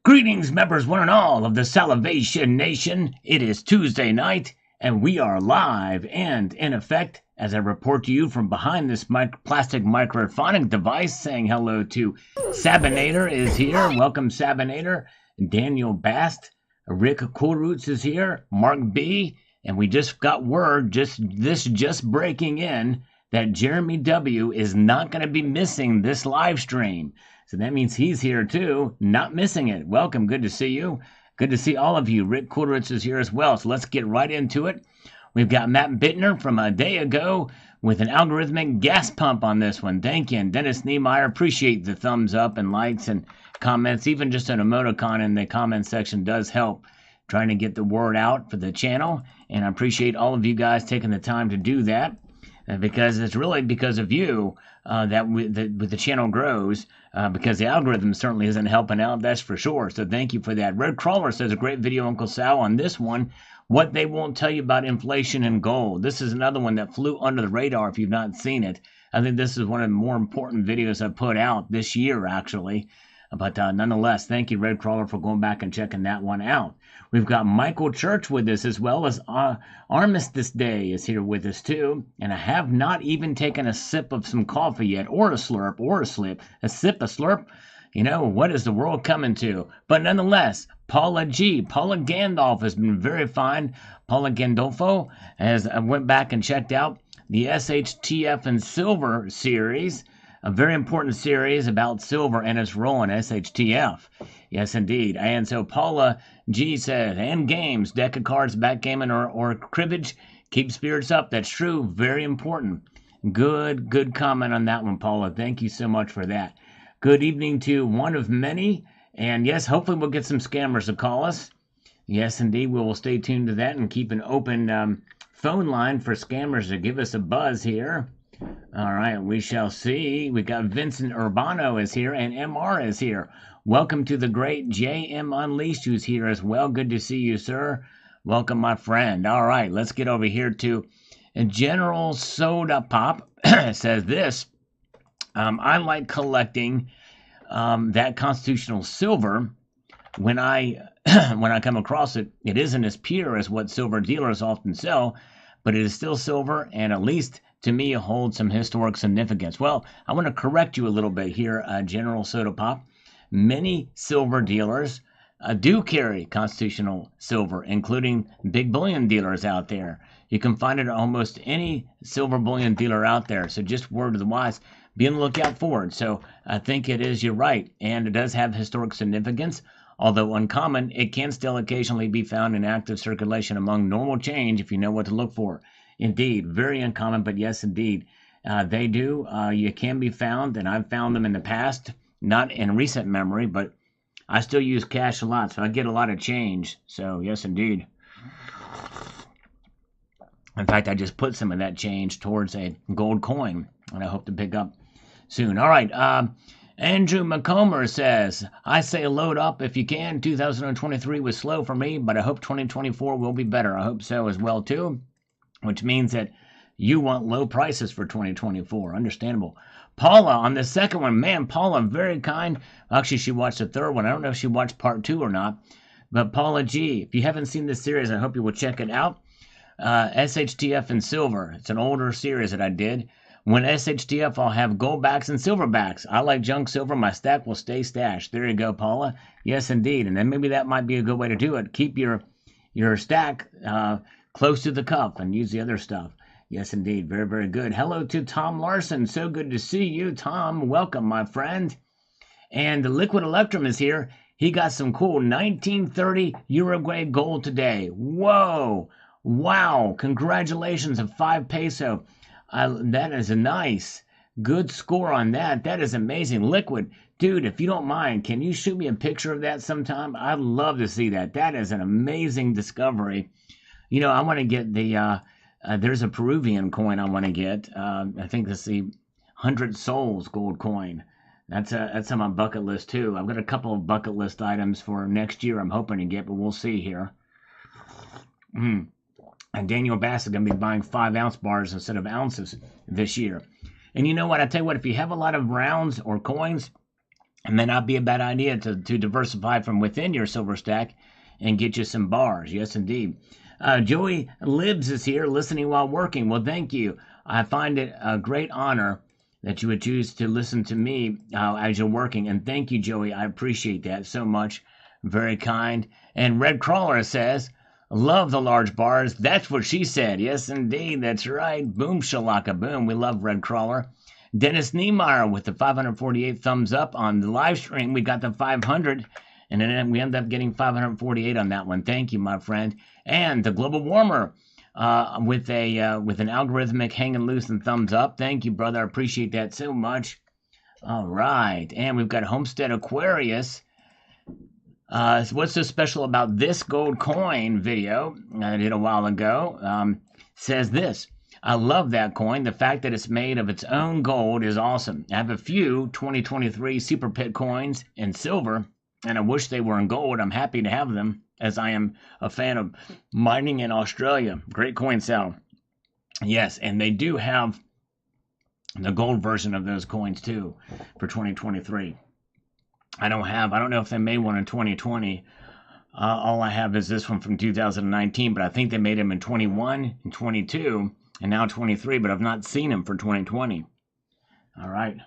Greetings, members one and all of the Salivation Nation. It is Tuesday night, and we are live and in effect as I report to you from behind this plastic microphonic device, saying hello to Sabinator is here. Welcome, Sabinator. Daniel Bast. Rick Coolroots is here. Mark B. And we just got word, just breaking in, that Jeremy W. is not going to be missing this live stream. So that means he's here too, not missing it. Welcome, good to see you. Good to see all of you. Rick Coolroots is here as well, so let's get right into it. We've got Matt Bittner from a day ago with an algorithmic gas pump on this one. Thank you. And Dennis Niemeyer, appreciate the thumbs up and likes and comments. Even just an emoticon in the comment section does help trying to get the word out for the channel. And I appreciate all of you guys taking the time to do that. Because it's really because of you that the channel grows, because the algorithm certainly isn't helping out, that's for sure. So thank you for that. Red Crawler says, a great video, Uncle Sal, on this one. What they won't tell you about inflation and gold. This is another one that flew under the radar if you've not seen it. I think this is one of the more important videos I've put out this year, actually. But nonetheless, thank you, Red Crawler, for going back and checking that one out. We've got Michael Church with us, as well as Armistice Day is here with us, too. And I have not even taken a sip of some coffee yet, or a slurp, or a slip. A sip, a slurp. You know, what is the world coming to? But nonetheless, Paula G. Paula Gandolf has been very fine. Paula Gandolfo, as I went back and checked out the SHTF and Silver series. A very important series about silver and its role in SHTF. Yes, indeed. And so Paula G said, and games, deck of cards, backgammon, or cribbage, keep spirits up. That's true. Very important. Good comment on that one, Paula. Thank you so much for that. Good evening to one of many. And yes, hopefully we'll get some scammers to call us. Yes, indeed. We will stay tuned to that and keep an open phone line for scammers to give us a buzz here. All right, we shall see. We got Vincent Urbano is here, and MR is here. Welcome to the great JM Unleashed, who's here as well. Good to see you, sir. Welcome, my friend. All right, let's get over here to General Soda Pop. Says this. I like collecting that constitutional silver. When I come across it, it isn't as pure as what silver dealers often sell, but it is still silver, and at least to me, it holds some historic significance. Well, I want to correct you a little bit here, General Soda Pop. Many silver dealers do carry constitutional silver, including big bullion dealers out there. You can find it at almost any silver bullion dealer out there. So just word to the wise, be on the lookout for it. So I think it is, you're right, and it does have historic significance. Although uncommon, it can still occasionally be found in active circulation among normal change if you know what to look for. Indeed, very uncommon, but yes, indeed, they do. You can be found, and I've found them in the past, not in recent memory, but I still use cash a lot, so I get a lot of change. So, yes, indeed. In fact, I just put some of that change towards a gold coin, and I hope to pick up soon. All right, Andrew McComber says, I say load up if you can. 2023 was slow for me, but I hope 2024 will be better. I hope so as well, too. Which means that you want low prices for 2024. Understandable. Paula, on the second one, man, Paula, very kind. Actually, she watched the third one. I don't know if she watched part 2 or not. But Paula G, if you haven't seen this series, I hope you will check it out. SHTF and Silver. It's an older series that I did. When SHTF, I'll have gold backs and silver backs. I like junk silver. My stack will stay stashed. There you go, Paula. Yes, indeed. And then maybe that might be a good way to do it. Keep your stack close to the cup and use the other stuff. Yes, indeed. Very, very good. Hello to Tom Larson. So good to see you, Tom. Welcome, my friend. And the Liquid Electrum is here. He got some cool 1930 Uruguay gold today. Whoa. Wow. Congratulations, a 5 peso. That is a nice, good score on that. That is amazing. Liquid. Dude, if you don't mind, can you shoot me a picture of that sometime? I'd love to see that. That is an amazing discovery. You know, I want to get the, there's a Peruvian coin I want to get. I think that's the 100 Souls gold coin. That's on my bucket list, too. I've got a couple of bucket list items for next year I'm hoping to get, but we'll see here. And Daniel Bass is going to be buying 5-ounce bars instead of ounces this year. And you know what? I tell you what, if you have a lot of rounds or coins, It may not be a bad idea to diversify from within your silver stack and get you some bars. Yes, indeed. Joey Libs is here listening while working. Well, thank you. I find it a great honor that you would choose to listen to me as you're working. And thank you, Joey. I appreciate that so much. Very kind. And Red Crawler says, love the large bars. That's what she said. Yes, indeed. That's right. Boom, shalaka, boom. We love Red Crawler. Dennis Niemeyer with the 548 thumbs up on the live stream. We got the 500, and then we ended up getting 548 on that one. Thank you, my friend. And the Global Warmer with an algorithmic hanging loose and thumbs up. Thank you, brother. I appreciate that so much. All right, and we've got Homestead Aquarius. What's so special about this gold coin video I did a while ago? Says this. I love that coin. The fact that it's made of its own gold is awesome. I have a few 2023 Super Pit coins in silver, and I wish they were in gold. I'm happy to have them, as I am a fan of mining in Australia. Great coin sale. Yes, and they do have the gold version of those coins, too, for 2023. I don't know if they made one in 2020. All I have is this one from 2019, but I think they made them in 21 and 22. And now 23, but I've not seen him for 2020. All right.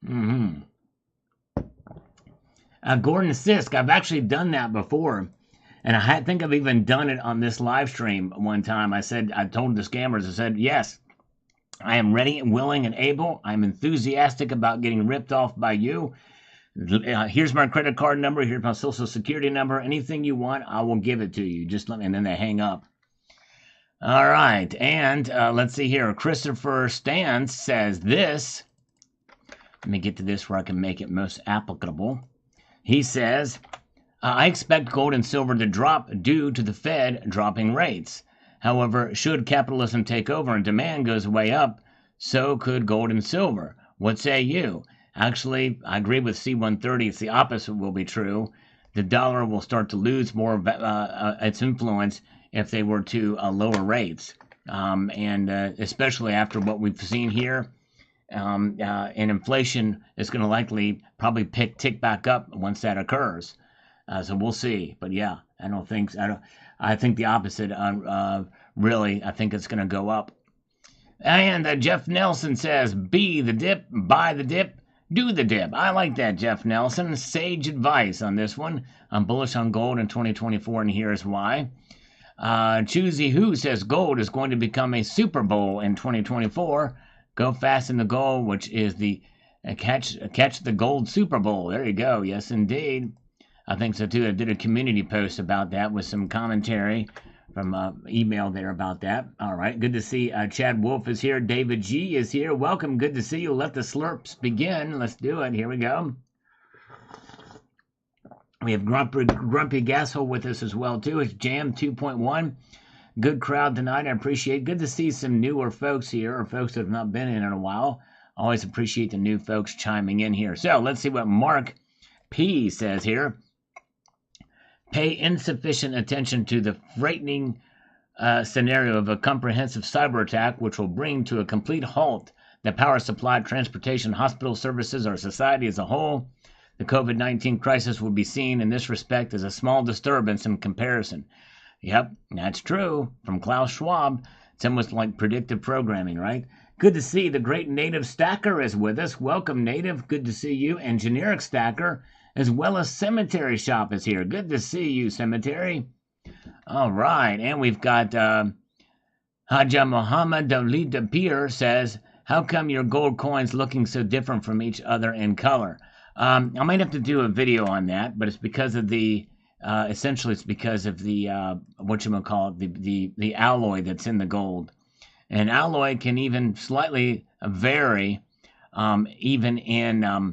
Gordon Sisk, I've actually done that before. And I think I've even done it on this live stream one time. I told the scammers, I said, yes, I am ready and willing and able. I'm enthusiastic about getting ripped off by you. Here's my credit card number. Here's my social security number. Anything you want, I will give it to you. Just let me, and then they hang up. All right, and let's see here. Christopher Stans says this. Let me get to this where I can make it most applicable. He says, I expect gold and silver to drop due to the Fed dropping rates. However, should capitalism take over and demand goes way up, so could gold and silver. What say you? Actually, I agree with C-130. It's the opposite will be true. The dollar will start to lose more of its influence if they were to lower rates, and especially after what we've seen here, and inflation is going to likely probably tick back up once that occurs. So we'll see. But yeah, I think the opposite. Really, I think it's going to go up. And Jeff Nelson says, "Be the dip, buy the dip, do the dip." I like that, Jeff Nelson. Sage advice on this one. I'm bullish on gold in 2024, and here's why. Choosy Who says gold is going to become a Super Bowl in 2024. Go fast in the goal, which is the catch the gold Super Bowl. There you go. Yes, indeed. I think so too. I did a community post about that with some commentary from email there about that. All right. Good to see Chad Wolf is here. David G is here. Welcome. Good to see you. Let the slurps begin. Let's do it. Here we go. We have Grumpy Gasshole with us as well, too. It's Jam 2.1. Good crowd tonight. I appreciate it. Good to see some newer folks here, or folks that have not been in a while. Always appreciate the new folks chiming in here. So let's see what Mark P says here. Pay insufficient attention to the frightening scenario of a comprehensive cyber attack, which will bring to a complete halt the power supply, transportation, hospital services, our society as a whole. The COVID-19 crisis will be seen in this respect as a small disturbance in comparison. Yep, that's true. From Klaus Schwab, it's almost like predictive programming, right? Good to see the great Native Stacker is with us. Welcome, Native. Good to see you. And Generic Stacker, as well as Cemetery Shop is here. Good to see you, Cemetery. All right, and we've got Haja Muhammad Dalida Peer says, how come your gold coins looking so different from each other in color? I might have to do a video on that, but it's because of the essentially it's because of the the alloy that's in the gold. And alloy can even slightly vary, even in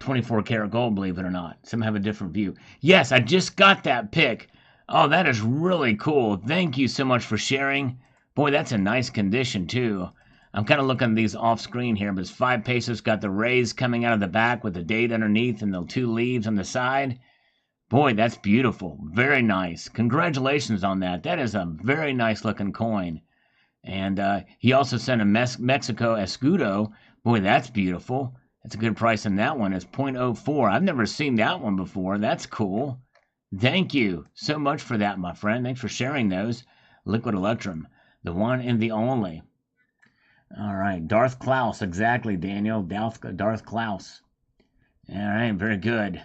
24 karat gold, believe it or not. Some have a different view. Yes, I just got that pic. Oh, that is really cool. Thank you so much for sharing. Boy, that's a nice condition too. I'm kind of looking at these off screen here, but it's 5 pesos, got the rays coming out of the back with the date underneath and the 2 leaves on the side. Boy, that's beautiful. Very nice. Congratulations on that. That is a very nice looking coin. And he also sent a Mexico Escudo. Boy, that's beautiful. That's a good price on that one. It's 0.04. I've never seen that one before. That's cool. Thank you so much for that, my friend. Thanks for sharing those. Liquid Electrum, the one and the only. All right, Darth Klaus, exactly, Daniel. Darth Klaus. All right, very good.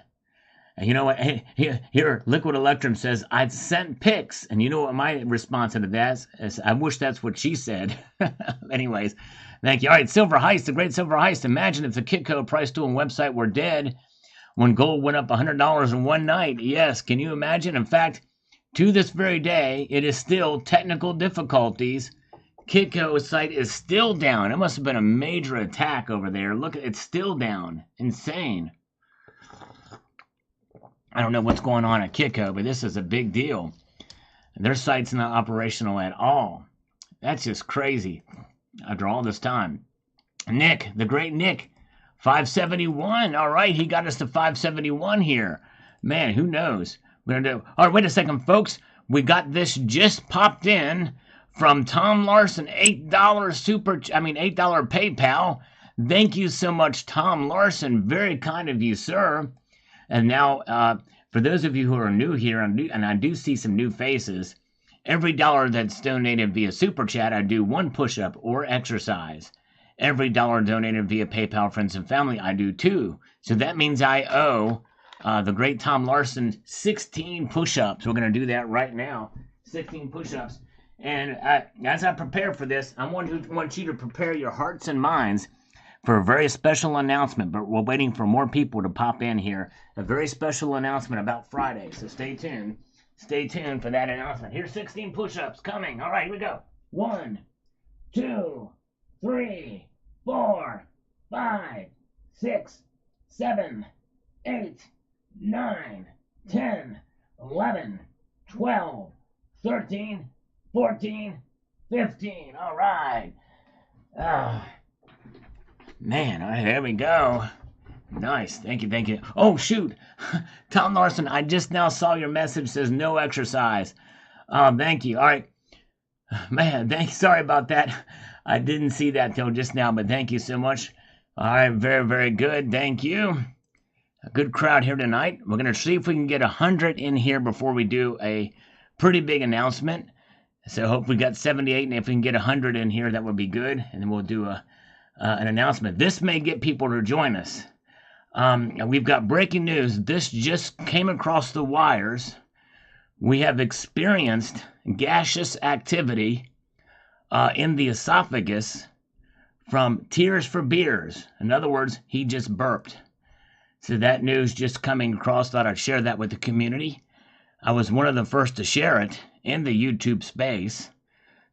And you know what? Here, Liquid Electrum says, I've sent pics. And you know what my response to that is? I wish that's what she said. Anyways, thank you. All right, Silver Heist, the great Silver Heist. Imagine if the Kitco price tool and website were dead when gold went up $100 in one night. Yes, can you imagine? In fact, to this very day, it is still technical difficulties. Kitco's site is still down. It must have been a major attack over there. Look, it's still down. Insane. I don't know what's going on at Kitco, but this is a big deal. Their site's not operational at all. That's just crazy after all this time. Nick, the great Nick, 571. All right, he got us to 571 here. Man, who knows? We're gonna do. All right, wait a second, folks. We got this just popped in from Tom Larson, $8 $8 PayPal. Thank you so much, Tom Larson. Very kind of you, sir. And now, for those of you who are new here, and I do see some new faces, every dollar that's donated via Super Chat, I do one push-up or exercise. Every dollar donated via PayPal, Friends and Family, I do two. So that means I owe the great Tom Larson 16 push-ups. We're going to do that right now. 16 push-ups. And as I prepare for this, I want you to prepare your hearts and minds for a very special announcement, but we're waiting for more people to pop in here. A very special announcement about Friday, so stay tuned. Stay tuned for that announcement. Here's 16 push-ups coming. All right, here we go. 1, 2, 3, 4, 5, 6, 7, 8, 9, 10, 11, 12, 13, 14, 15. All right. Man, all right, there we go. Nice. Thank you, thank you. Oh, shoot. Tom Larson, I just now saw your message. Says no exercise. Thank you. All right. Man, sorry about that. I didn't see that till just now, but thank you so much. All right, very, very good. Thank you. A good crowd here tonight. We're going to see if we can get 100 in here before we do a pretty big announcement. So hope we got 78, and if we can get 100 in here, that would be good. And then we'll do an announcement. This may get people to join us. We've got breaking news. This just came across the wires. We have experienced gaseous activity in the esophagus from Tears for Beers. In other words, he just burped. So that news just coming across. Thought I'd share that with the community. I was one of the first to share it in the YouTube space.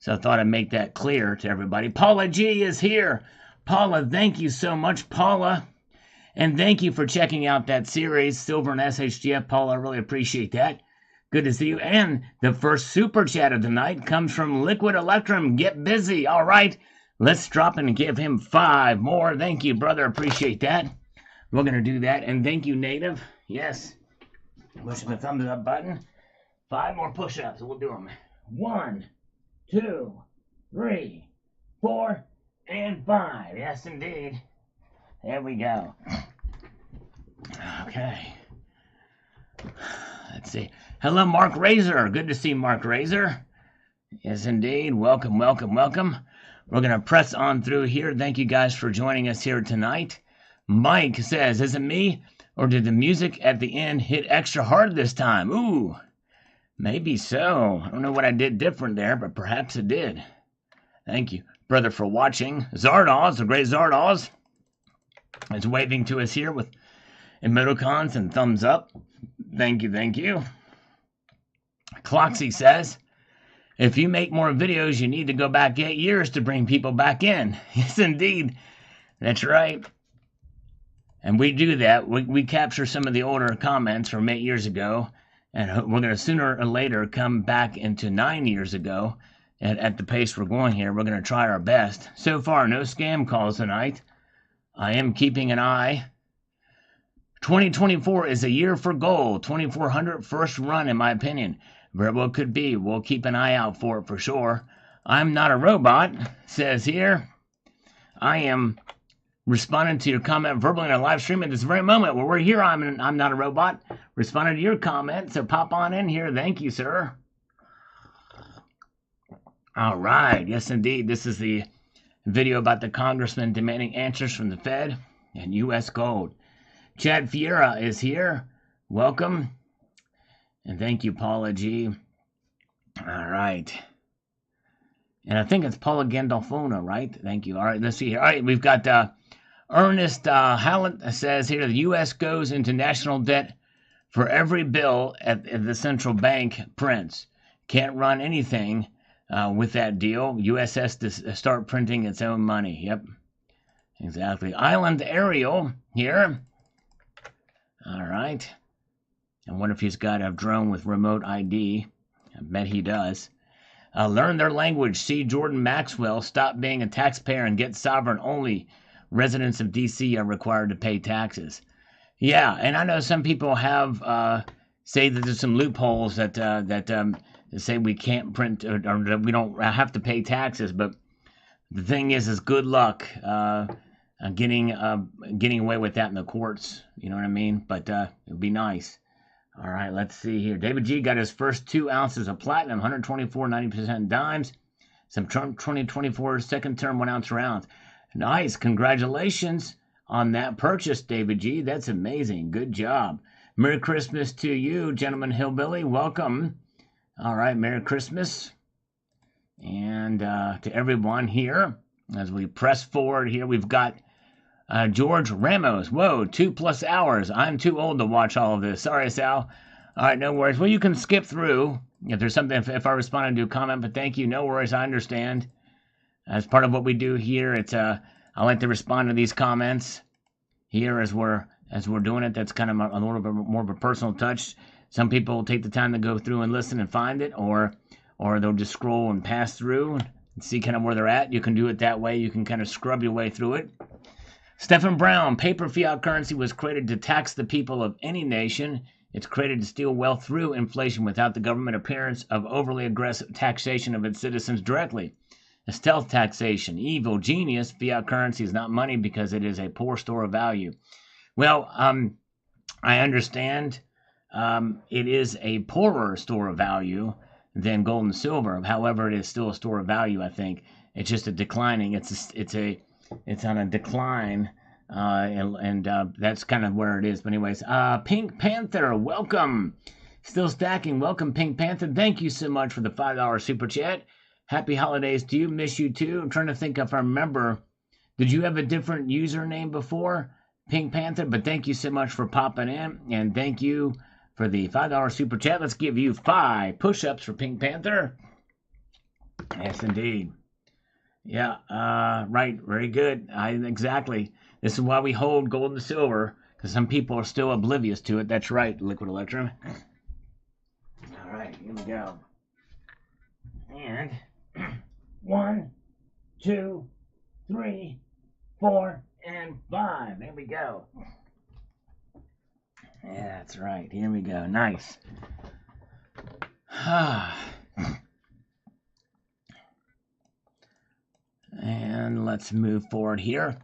So I thought I'd make that clear to everybody. Paula G is here. Paula, thank you so much, Paula. And thank you for checking out that series, Silver and SHTF. Paula, I really appreciate that. Good to see you. And the first super chat of the night comes from Liquid Electrum. Get busy. All right. Let's drop in and give him 5 more. Thank you, brother. Appreciate that. We're going to do that. And thank you, Native. Yes. Pushing the thumbs up button. 5 more push-ups. We'll do them. 1, 2, 3, 4, and 5. Yes, indeed. There we go. Okay. Let's see. Hello, Mark Razor. Good to see Mark Razor. Yes, indeed. Welcome, welcome, welcome. We're going to press on through here. Thank you guys for joining us here tonight. Mike says, is it me, or did the music at the end hit extra hard this time? Ooh, maybe so. I don't know what I did different there, but perhaps it did. Thank you, brother, for watching. Zardoz, the great Zardoz, is waving to us here with emoticons and thumbs up. Thank you, thank you. Cloxy says, if you make more videos, you need to go back 8 years to bring people back in. Yes, indeed. That's right. And we do that. We capture some of the older comments from 8 years ago, and we're going to sooner or later come back into 9 years ago. And at the pace we're going here, we're going to try our best. So far, no scam calls tonight. I am keeping an eye. 2024 is a year for gold. 2400 first run, in my opinion. Very well could be. We'll keep an eye out for it for sure. I'm not a robot, says here. I am responding to your comment verbally in a live stream at this very moment. Well, we're here. I'm not a robot. Responding to your comment, so pop on in here. Thank you, sir. All right. Yes, indeed. This is the video about the congressman demanding answers from the Fed and U.S. gold. Chad Fiera is here. Welcome. And thank you, Paula G. All right. And I think it's Paula Gandolfona, right? Thank you. All right, let's see here. All right, we've got Ernest Hallett says here, the U.S. goes into national debt for every bill at the central bank prints. Can't run anything with that deal. U.S. has to start printing its own money. Yep, exactly. Island Ariel here. All right. I wonder if he's got a drone with remote ID. I bet he does. Learn their language. See Jordan Maxwell. Stop being a taxpayer and get sovereign. Only residents of D.C. are required to pay taxes. Yeah, and I know some people have say that there's some loopholes that say we can't print or that we don't have to pay taxes. But the thing is good luck getting away with that in the courts. You know what I mean? But it'd be nice. All right, let's see here. David G got his first 2 ounces of platinum, 124 90% dimes. Some Trump 2024 second term 1 ounce rounds. Nice. Congratulations on that purchase, David G. That's amazing. Good job. Merry Christmas to you, Gentleman Hillbilly. Welcome. All right, Merry Christmas. And to everyone here, as we press forward here, we've got George Ramos. Whoa, 2+ hours. I'm too old to watch all of this. Sorry, Sal. All right, no worries. Well, you can skip through if there's something, if I responded to a comment, but thank you. No worries. I understand. As part of what we do here, it's I like to respond to these comments here as we're doing it. That's kind of a little bit more of a personal touch. Some people take the time to go through and listen and find it, or they'll just scroll and pass through and see kind of where they're at. You can do it that way. You can kind of scrub your way through it. Stephen Brown, paper fiat currency was created to tax the people of any nation. It's created to steal wealth through inflation without the government appearance of overly aggressive taxation of its citizens directly. A stealth taxation, evil, genius. Fiat currency is not money because it is a poor store of value. Well, I understand it is a poorer store of value than gold and silver. However, it is still a store of value, I think. It's just a declining. It's on a decline, and that's kind of where it is. But anyways, Pink Panther, welcome. Still stacking. Welcome, Pink Panther. Thank you so much for the $5 super chat. Happy holidays to you. Miss you too. I'm trying to think if I remember. Did you have a different username before, Pink Panther? But thank you so much for popping in, and thank you for the $5 super chat. Let's give you 5 push-ups for Pink Panther. Yes, indeed. Yeah, right. Very good. Exactly. This is why we hold gold and silver, because some people are still oblivious to it. That's right, Liquid Electrum. All right, here we go. And 1, 2, 3, 4, and 5. There we go. Yeah, that's right. Here we go. Nice. And let's move forward here.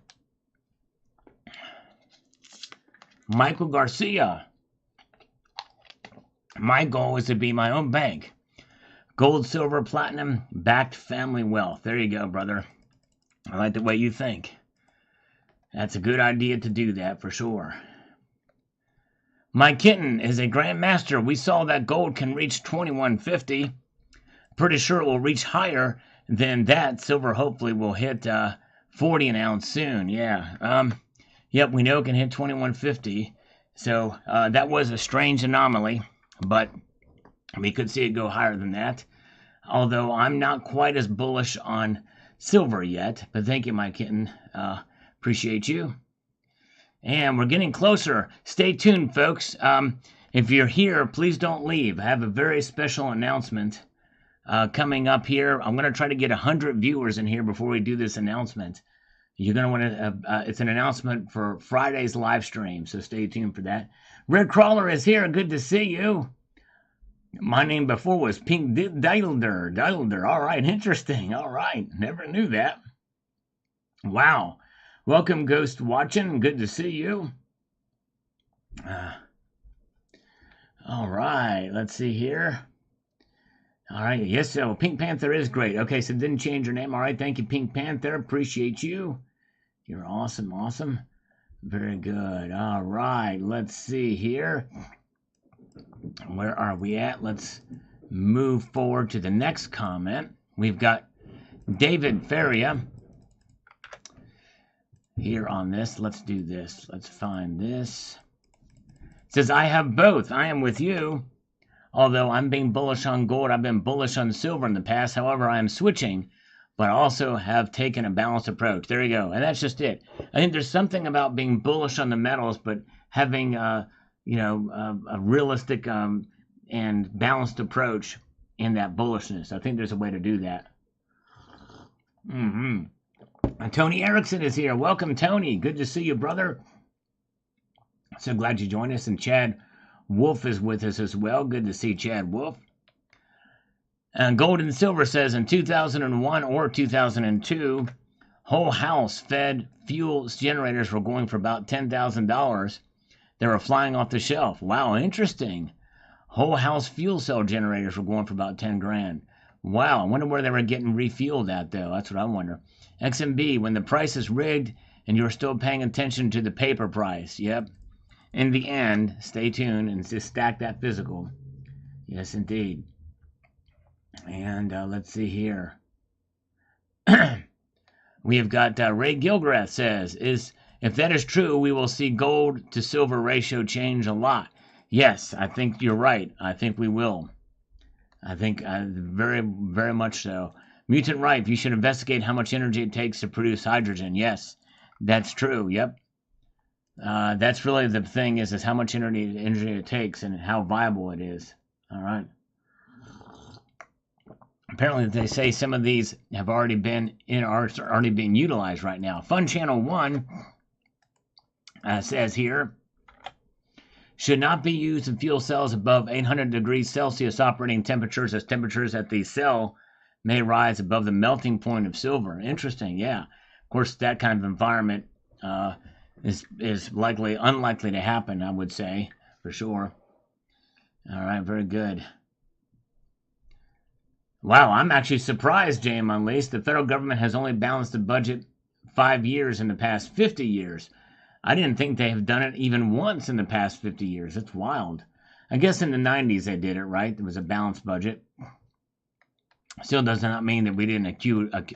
Michael Garcia. My goal is to be my own bank. Gold, silver, platinum, backed family wealth. There you go, brother. I like the way you think. That's a good idea to do that for sure. My kitten is a grandmaster. We saw that gold can reach 2150. Pretty sure it will reach higher than that. Silver hopefully will hit 40 an ounce soon. Yeah. Yep, we know it can hit 2150. So that was a strange anomaly, but we could see it go higher than that. Although I'm not quite as bullish on silver yet. But thank you, my kitten. Appreciate you. And we're getting closer. Stay tuned, folks. If you're here, please don't leave. I have a very special announcement coming up here. I'm going to try to get 100 viewers in here before we do this announcement. You're going to want to, it's an announcement for Friday's live stream, so stay tuned for that. Red Crawler is here. Good to see you. My name before was Pink Diddler. Diddler. All right, interesting. All right, never knew that. Wow. Welcome, Ghost Watching. Good to see you. Uh, all right, let's see here. All right, yes, so Pink Panther is great. Okay, so didn't change your name. All right, thank you, Pink Panther. Appreciate you. You're awesome, awesome. Very good. All right, let's see here. Where are we at? Let's move forward to the next comment. We've got David Feria here on this. Let's do this. Let's find this. It says, I have both. I am with you. Although I'm being bullish on gold, I've been bullish on silver in the past. However, I am switching, but also have taken a balanced approach. There you go. And that's just it. I think there's something about being bullish on the metals, but having a realistic and balanced approach in that bullishness. I think there's a way to do that. Tony Erickson is here. Welcome, Tony. Good to see you, brother. So glad you joined us. And Chad Wolf is with us as well. Good to see Chad Wolf. And Gold and Silver says in 2001 or 2002, whole house fed fuel generators were going for about $10,000. They were flying off the shelf. Wow, interesting. Whole house fuel cell generators were going for about 10 grand. Wow, I wonder where they were getting refueled at, though. That's what I wonder. XMB, when the price is rigged and you're still paying attention to the paper price. Yep. In the end, stay tuned and just stack that physical. Yes, indeed. And let's see here. We have got Ray Gilgrath says, if that is true, we will see gold to silver ratio change a lot. Yes, I think you're right. I think we will. I think very, very much so. Mutant Ripe, you should investigate how much energy it takes to produce hydrogen. Yes, that's true. Yep. That's really the thing is how much energy it takes and how viable it is. All right. Apparently, they say some of these have already been are already being utilized right now. Fun Channel 1 says here, should not be used in fuel cells above 800 degrees Celsius operating temperatures, as temperatures at the cell may rise above the melting point of silver. Interesting, yeah. Of course, that kind of environment is unlikely to happen, I would say, for sure. All right, very good. Wow, I'm actually surprised, JM Unleashed. The federal government has only balanced the budget 5 years in the past 50 years. I didn't think they have done it even once in the past 50 years. That's wild. I guess in the 90s they did it, right? There was a balanced budget. Still does not mean that we didn't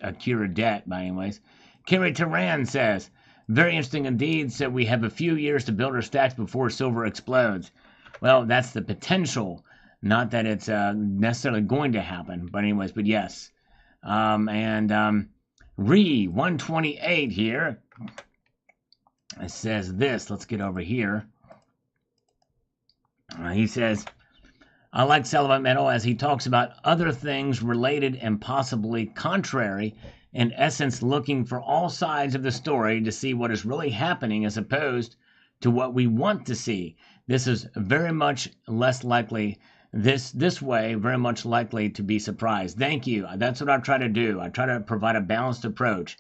accrue debt, by anyways. Kerry Turan says, very interesting indeed. So we have a few years to build our stacks before silver explodes. Well, that's the potential. Not that it's necessarily going to happen, but anyways, but yes. Re128 here. It says this. Let's get over here. He says, I like Sullivan Metal as he talks about other things related and possibly contrary, in essence looking for all sides of the story to see what is really happening as opposed to what we want to see. This is very much less likely. This way, very much likely to be surprised. Thank you. That's what I try to do. I try to provide a balanced approach.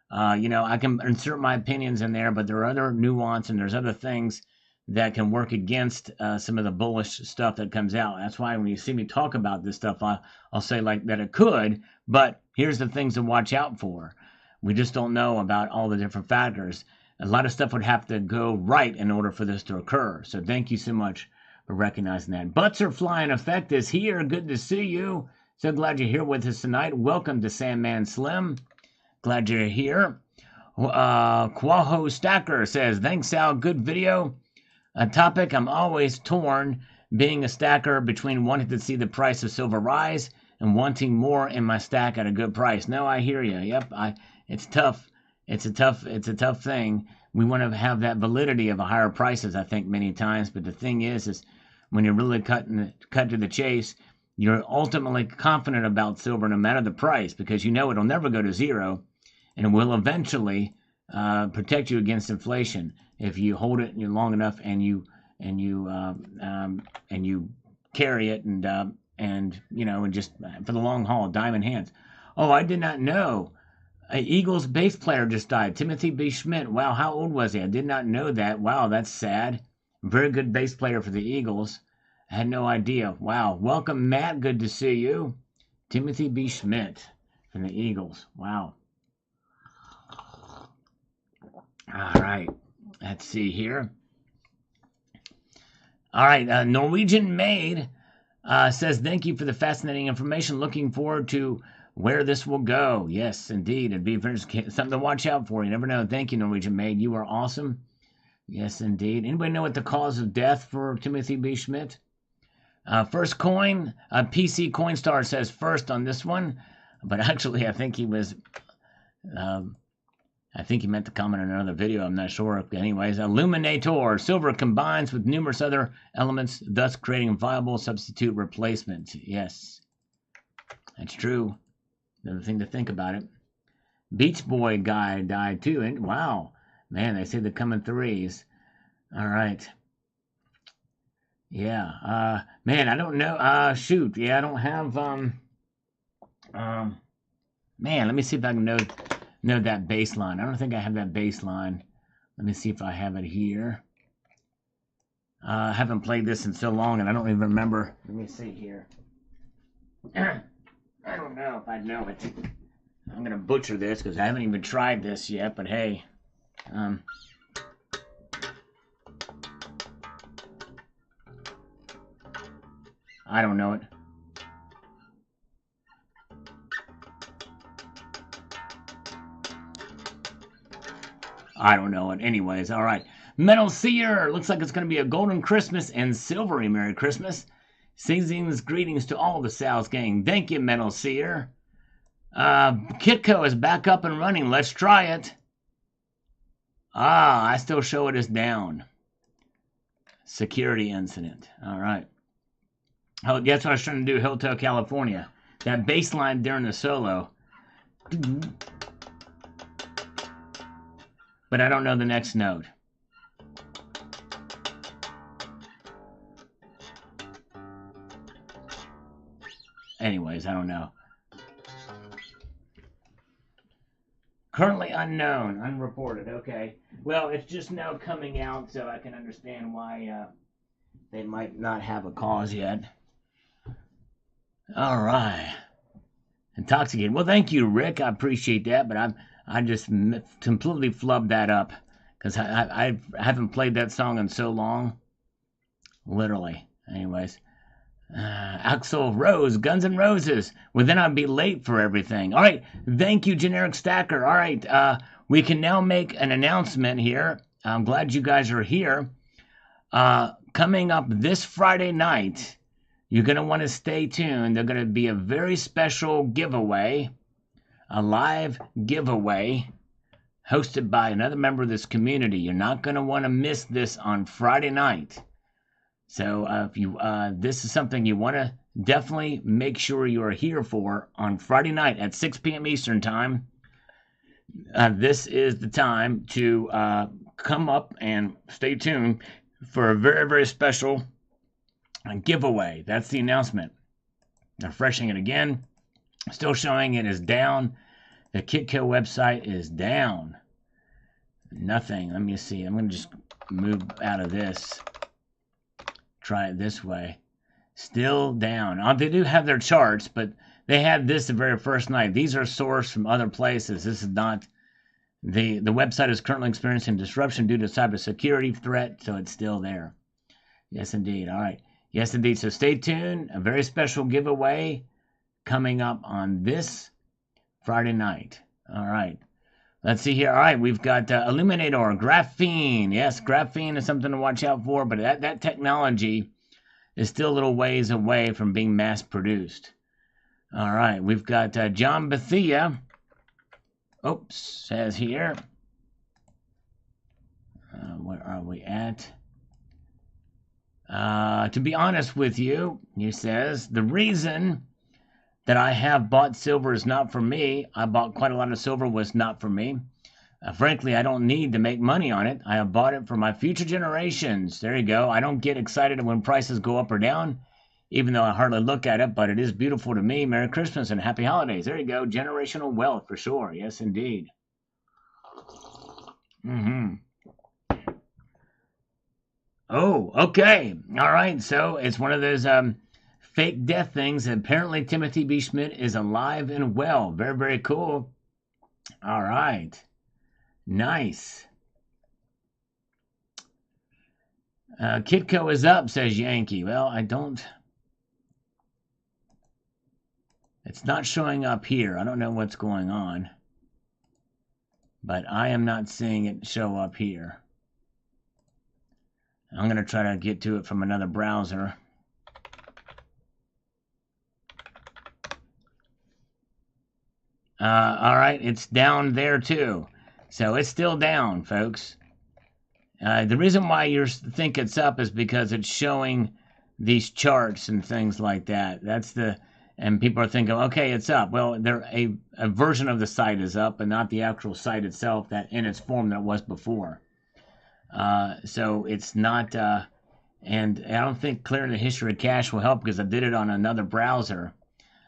I can insert my opinions in there, but there are other nuance and there's other things that can work against some of the bullish stuff that comes out. That's why when you see me talk about this stuff, I'll say like that it could, but here's the things to watch out for. We just don't know about all the different factors. A lot of stuff would have to go right in order for this to occur. So thank you so much for recognizing that. Butts Are Flying Effect is here. Good to see you. So glad you're here with us tonight. Welcome to Sandman Slim. Glad you're here. Quaho Stacker says, thanks, Sal. Good video. A topic I'm always torn, being a stacker, between wanting to see the price of silver rise and wanting more in my stack at a good price. No, I hear you. Yep, it's tough. It's a tough thing. We want to have that validity of a higher prices, I think, many times. But the thing is when you're really cut to the chase, you're ultimately confident about silver no matter the price, because you know it'll never go to zero, and it will eventually protect you against inflation if you hold it long enough and you carry it and just for the long haul, diamond hands. Oh, I did not know. An Eagles bass player just died. Timothy B. Schmidt. Wow, how old was he? I did not know that. Wow, that's sad. Very good bass player for the Eagles. I had no idea. Wow. Welcome, Matt. Good to see you. Timothy B. Schmidt from the Eagles. Wow. All right. Let's see here. All right. Norwegian Maid says, thank you for the fascinating information. Looking forward to where this will go. Yes, indeed. It'd be something to watch out for. You never know. Thank you, Norwegian Maid. You are awesome. Yes, indeed. Anybody know what the cause of death for Timothy B. Schmidt? First coin, PC Coinstar says first on this one. But actually, I think he was... I think he meant to comment on another video. I'm not sure. Anyways, Illuminator. Silver combines with numerous other elements, thus creating a viable substitute replacement. Yes, that's true. Another thing to think about it. Beach Boy guy died too. And wow, man, they say they come in threes. All right. Yeah. Man, I don't know. Shoot. Yeah, I don't have. Man, let me see if I can know that baseline. I don't think I have that baseline. Let me see if I have it here. I haven't played this in so long, and I don't even remember. Let me see here. I don't know if I know it. I'm going to butcher this because I haven't even tried this yet, but hey. I don't know it. I don't know it. Anyways, all right. Metal Seer. Looks like it's going to be a golden Christmas and silvery Merry Christmas. Season's greetings to all the Sal's gang. Thank you, Metal Seer. Kitco is back up and running. Let's try it. I still show it as down. Security incident. All right. Oh, that's what I was trying to do. Hotel California. That bass line during the solo. But I don't know the next note. Anyways, I don't know. Currently unknown, unreported. Okay. Well, it's just now coming out, so I can understand why they might not have a cause yet. All right. Intoxicated. Well, thank you, Rick. I appreciate that, but I just completely flubbed that up because I haven't played that song in so long. Literally. Anyways. Axel Rose, Guns N' Roses. Well, then I'd be late for everything. All right. Thank you, Generic Stacker. All right. We can now make an announcement here. I'm glad you guys are here. Coming up this Friday night, you're going to want to stay tuned. There's going to be a very special giveaway, a live giveaway hosted by another member of this community. You're not going to want to miss this on Friday night. So if you this is something you want to definitely make sure you are here for on Friday night at 6 p.m. Eastern Time. This is the time to come up and stay tuned for a very, very special giveaway. That's the announcement. Refreshing it again. Still showing it is down. The Kitco website is down. Nothing. Let me see. I'm going to just move out of this. Try it this way. Still down. They do have their charts, but they had this the very first night. These are sourced from other places. This is not... The website is currently experiencing disruption due to cybersecurity threat, so it's still there. Yes, indeed. All right. Yes, indeed. So stay tuned. A very special giveaway coming up on this Friday night. All right. Let's see here. All right. We've got Illuminator, Graphene. Yes, Graphene is something to watch out for, but that technology is still a little ways away from being mass produced. All right. We've got John Bethia. Oops, says here. Where are we at? To be honest with you, he says, the reason that I have bought silver is not for me. I bought quite a lot of silver, was not for me. Frankly, I don't need to make money on it. I have bought it for my future generations. There you go. I don't get excited when prices go up or down. even though I hardly look at it, but it is beautiful to me. Merry Christmas and happy holidays. There you go. Generational wealth for sure. Yes, indeed. Oh, okay. All right. So it's one of those fake death things. Apparently, Timothy B. Schmidt is alive and well. Very, very cool. All right. Nice. Kitco is up, says Yankee. Well, I don't. It's not showing up here. I don't know what's going on. But I am not seeing it show up here. I'm going to try to get to it from another browser. All right, it's down there too. So it's still down, folks. The reason why you think it's up is because it's showing these charts and things like that. And people are thinking, okay, it's up. Well, a version of the site is up, but not the actual site itself that in its form that it was before. So it's not, and I don't think clearing the history of cache will help because I did it on another browser.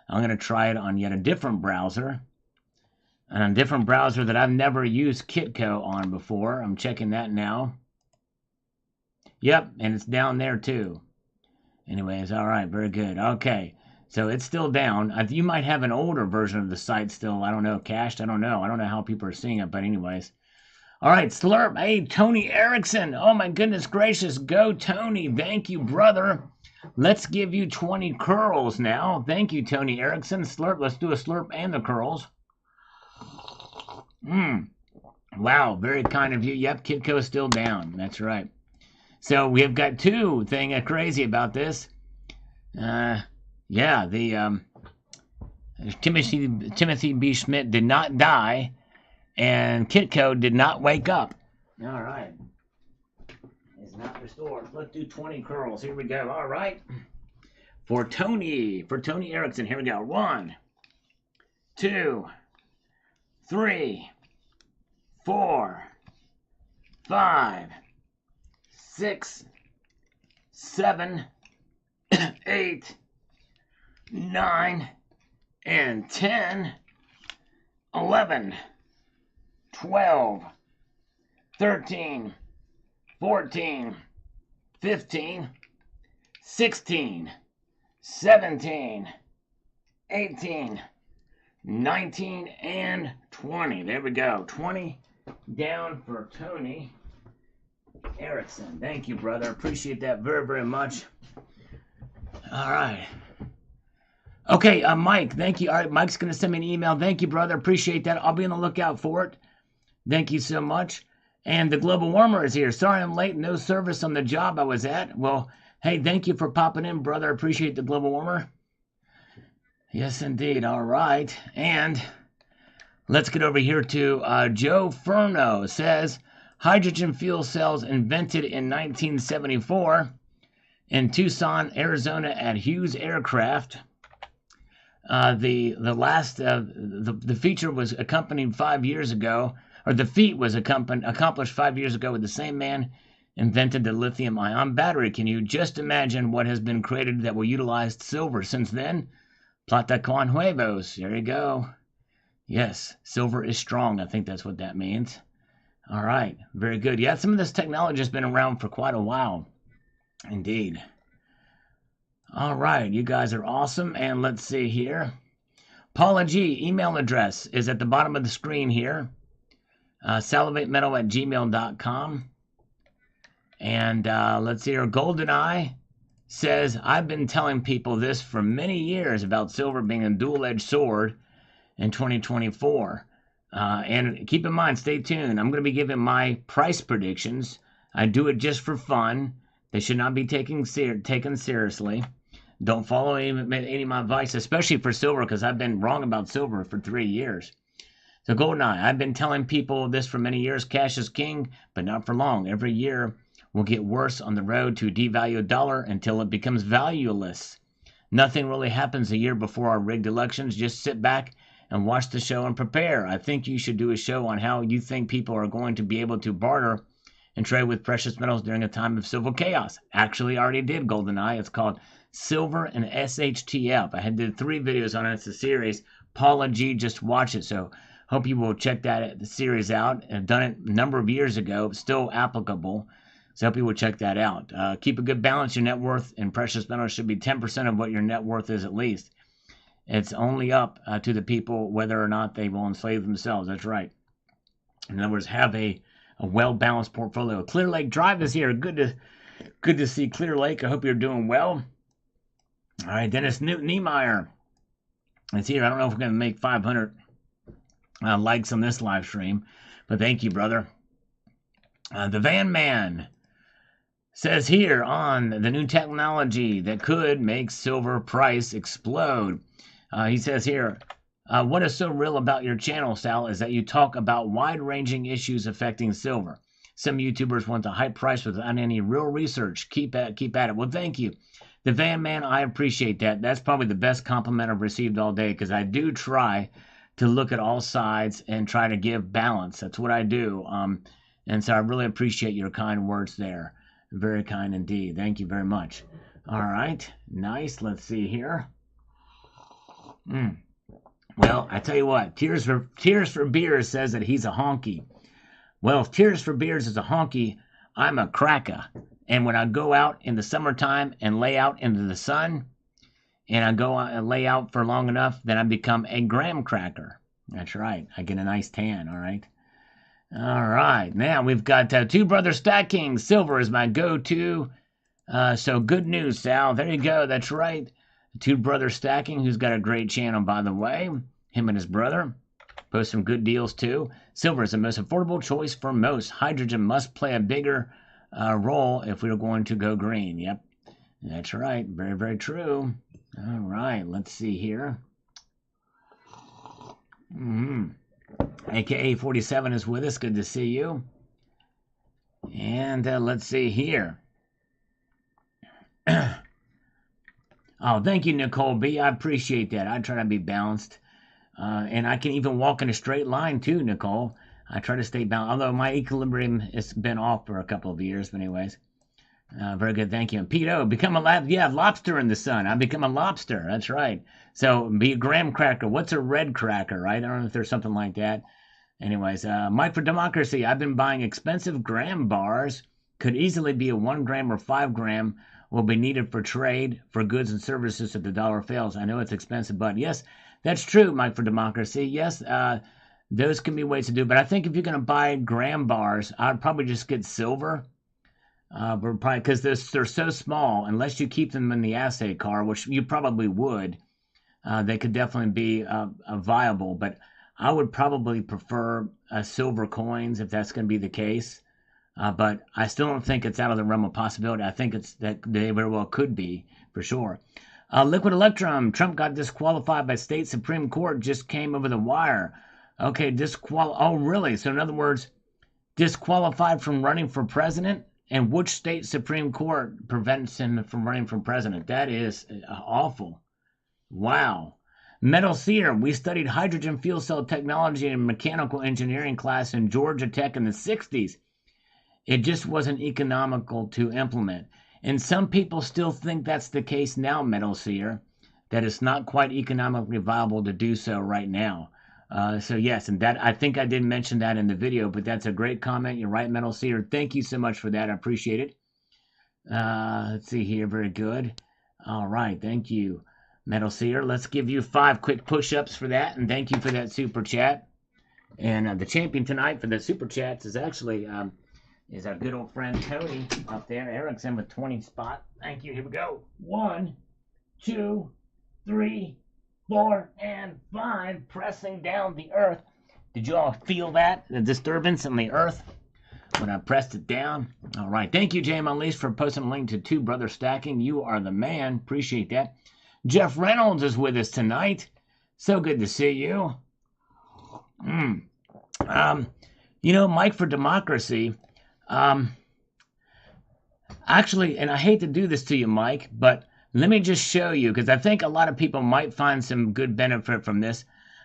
I'm going to try it on yet a different browser. On a different browser that I've never used Kitco on before. I'm checking that now. Yep, and it's down there too. Anyways, all right, very good. Okay, so it's still down. You might have an older version of the site still, I don't know, cached. I don't know how people are seeing it, but anyways. All right, Slurp. Hey, Tony Erickson. Oh, my goodness gracious. Go, Tony. Thank you, brother. Let's give you 20 curls now. Thank you, Tony Erickson. Slurp. Let's do a slurp and the curls. Wow, very kind of you. Yep, Kitco is still down. That's right. So we have got two things crazy about this. Timothy B. Schmidt did not die, and Kitco did not wake up. All right. It's not restored. Let's do 20 curls. Here we go. All right. For Tony Erickson. Here we go. 1, 2, 3, 4, 5, 6, 7, 8, 9, and 10, 11, 12, 13, 14, 15, 16, 17, 18, 19, and 20. There we go. 20 down for Tony Erickson. Thank you, brother. Appreciate that very, very much. All right. Okay, Mike, thank you. All right, Mike's going to send me an email. Thank you, brother. Appreciate that. I'll be on the lookout for it. Thank you so much. And the global warmer is here. Sorry I'm late. No service on the job I was at. Well, hey, thank you for popping in, brother. Appreciate the global warmer. Yes, indeed. All right. And let's get over here to Joe Furno. Says, hydrogen fuel cells invented in 1974 in Tucson, Arizona at Hughes Aircraft. The feature was accompanied 5 years ago, or the feat was accomplished 5 years ago with the same man invented the lithium-ion battery. Can you just imagine what has been created that will utilize silver since then? Plata con huevos. There you go. Yes, silver is strong. I think that's what that means. All right, very good. Yeah, some of this technology has been around for quite a while. Indeed. All right, you guys are awesome. And let's see here. Paula G, email address is at the bottom of the screen here. salivatemetal@gmail.com. And let's see here. GoldenEye says, I've been telling people this for many years about silver being a dual-edged sword in 2024. And keep in mind, stay tuned. I'm going to be giving my price predictions. I do it just for fun. They should not be taken seriously. Don't follow any of my advice, especially for silver, because I've been wrong about silver for 3 years. So GoldenEye, I've been telling people this for many years. Cash is king, but not for long. Every year will get worse on the road to devalue a dollar until it becomes valueless. Nothing really happens a year before our rigged elections. Just sit back and watch the show and prepare. I think you should do a show on how you think people are going to be able to barter and trade with precious metals during a time of civil chaos. Actually, I already did GoldenEye. It's called Silver and SHTF. I had did 3 videos on it. It's a series. Paula G just watched it, so hope you will check the series out. I've done it a number of years ago, still applicable. So hope you will check that out. Keep a good balance. Your net worth in precious metals should be 10% of what your net worth is at least. It's only up to the people whether or not they will enslave themselves. That's right. In other words, have a well-balanced portfolio. Clear Lake Drive is here. Good to see Clear Lake. I hope you're doing well. All right, Dennis Niemeyer is here. I don't know if we're going to make 500 likes on this live stream, but thank you, brother. The Van Man says here on the new technology that could make silver price explode. He says here, what is so real about your channel, Sal, is that you talk about wide-ranging issues affecting silver. Some YouTubers want the high price without any real research. Keep at it. Well, thank you. The Van Man, I appreciate that. That's probably the best compliment I've received all day, because I do try to look at all sides and try to give balance. That's what I do. And so I really appreciate your kind words there. Very kind indeed. Thank you very much. All right. Nice. Let's see here. Well, I tell you what. Tears for Beers says that he's a honky. Well, if Tears for Beers is a honky, I'm a cracker. And when I go out in the summertime and lay out into the sun, and I go out and lay out for long enough, then I become a graham cracker. That's right. I get a nice tan, all right? All right. Now we've got Two Brother Stacking. Silver is my go-to. So good news, Sal. There you go. That's right. Two Brother Stacking, who's got a great channel, by the way. Him and his brother. Post some good deals, too. Silver is the most affordable choice for most. Hydrogen must play a bigger role if we're going to go green. Yep. That's right. Very, very true. All right. Let's see here. AKA 47 is with us. Good to see you. And let's see here. Oh, thank you, Nicole B. I appreciate that. I try to be balanced. And I can even walk in a straight line, too, Nicole. I try to stay balanced. Although my equilibrium has been off for a couple of years. But anyways. Very good. Thank you. And Pete O, become a lobster in the sun. I become a lobster. That's right. So be a graham cracker. What's a red cracker, right? I don't know if there's something like that. Anyways, Mike for Democracy. I've been buying expensive graham bars. Could easily be a 1 gram or 5 gram will be needed for trade for goods and services if the dollar fails. I know it's expensive, but yes, that's true, Mike for Democracy. Yes, those can be ways to do it. But I think if you're going to buy graham bars, I'd probably just get silver. Probably because they're so small, unless you keep them in the assay car, which you probably would, they could definitely be viable. But I would probably prefer silver coins if that's going to be the case. But I still don't think it's out of the realm of possibility. I think it's that they very well could be, for sure. Liquid Electrum. Trump got disqualified by state Supreme Court. Just came over the wire. Okay, oh, really? So in other words, disqualified from running for president? And which state Supreme Court prevents him from running for president? That is awful. Wow. Metal Seer. We studied hydrogen fuel cell technology in mechanical engineering class in Georgia Tech in the 60s. It just wasn't economical to implement. And some people still think that's the case now, Metal Seer, that it's not quite economically viable to do so right now. So yes, and that I think I did mention that in the video, but that's a great comment. You're right, Metal Seer. Thank you so much for that. I appreciate it. Let's see here. Very good. All right. Thank you, Metal Seer. Let's give you 5 quick push-ups for that, and thank you for that super chat. And the champion tonight for the super chats is actually is our good old friend Tony up there. Eric's in with 20 spot. Thank you. Here we go. 1, 2, 3, 4, and 5, pressing down the earth. Did you all feel that? The disturbance in the earth when I pressed it down? All right. Thank you, JM Unleashed, for posting a link to Two Brother Stacking. You are the man. Appreciate that. Jeff Reynolds is with us tonight. So good to see you. You know, Mike for Democracy. Actually, and I hate to do this to you, Mike, but let me just show you, because I think a lot of people might find some good benefit from this.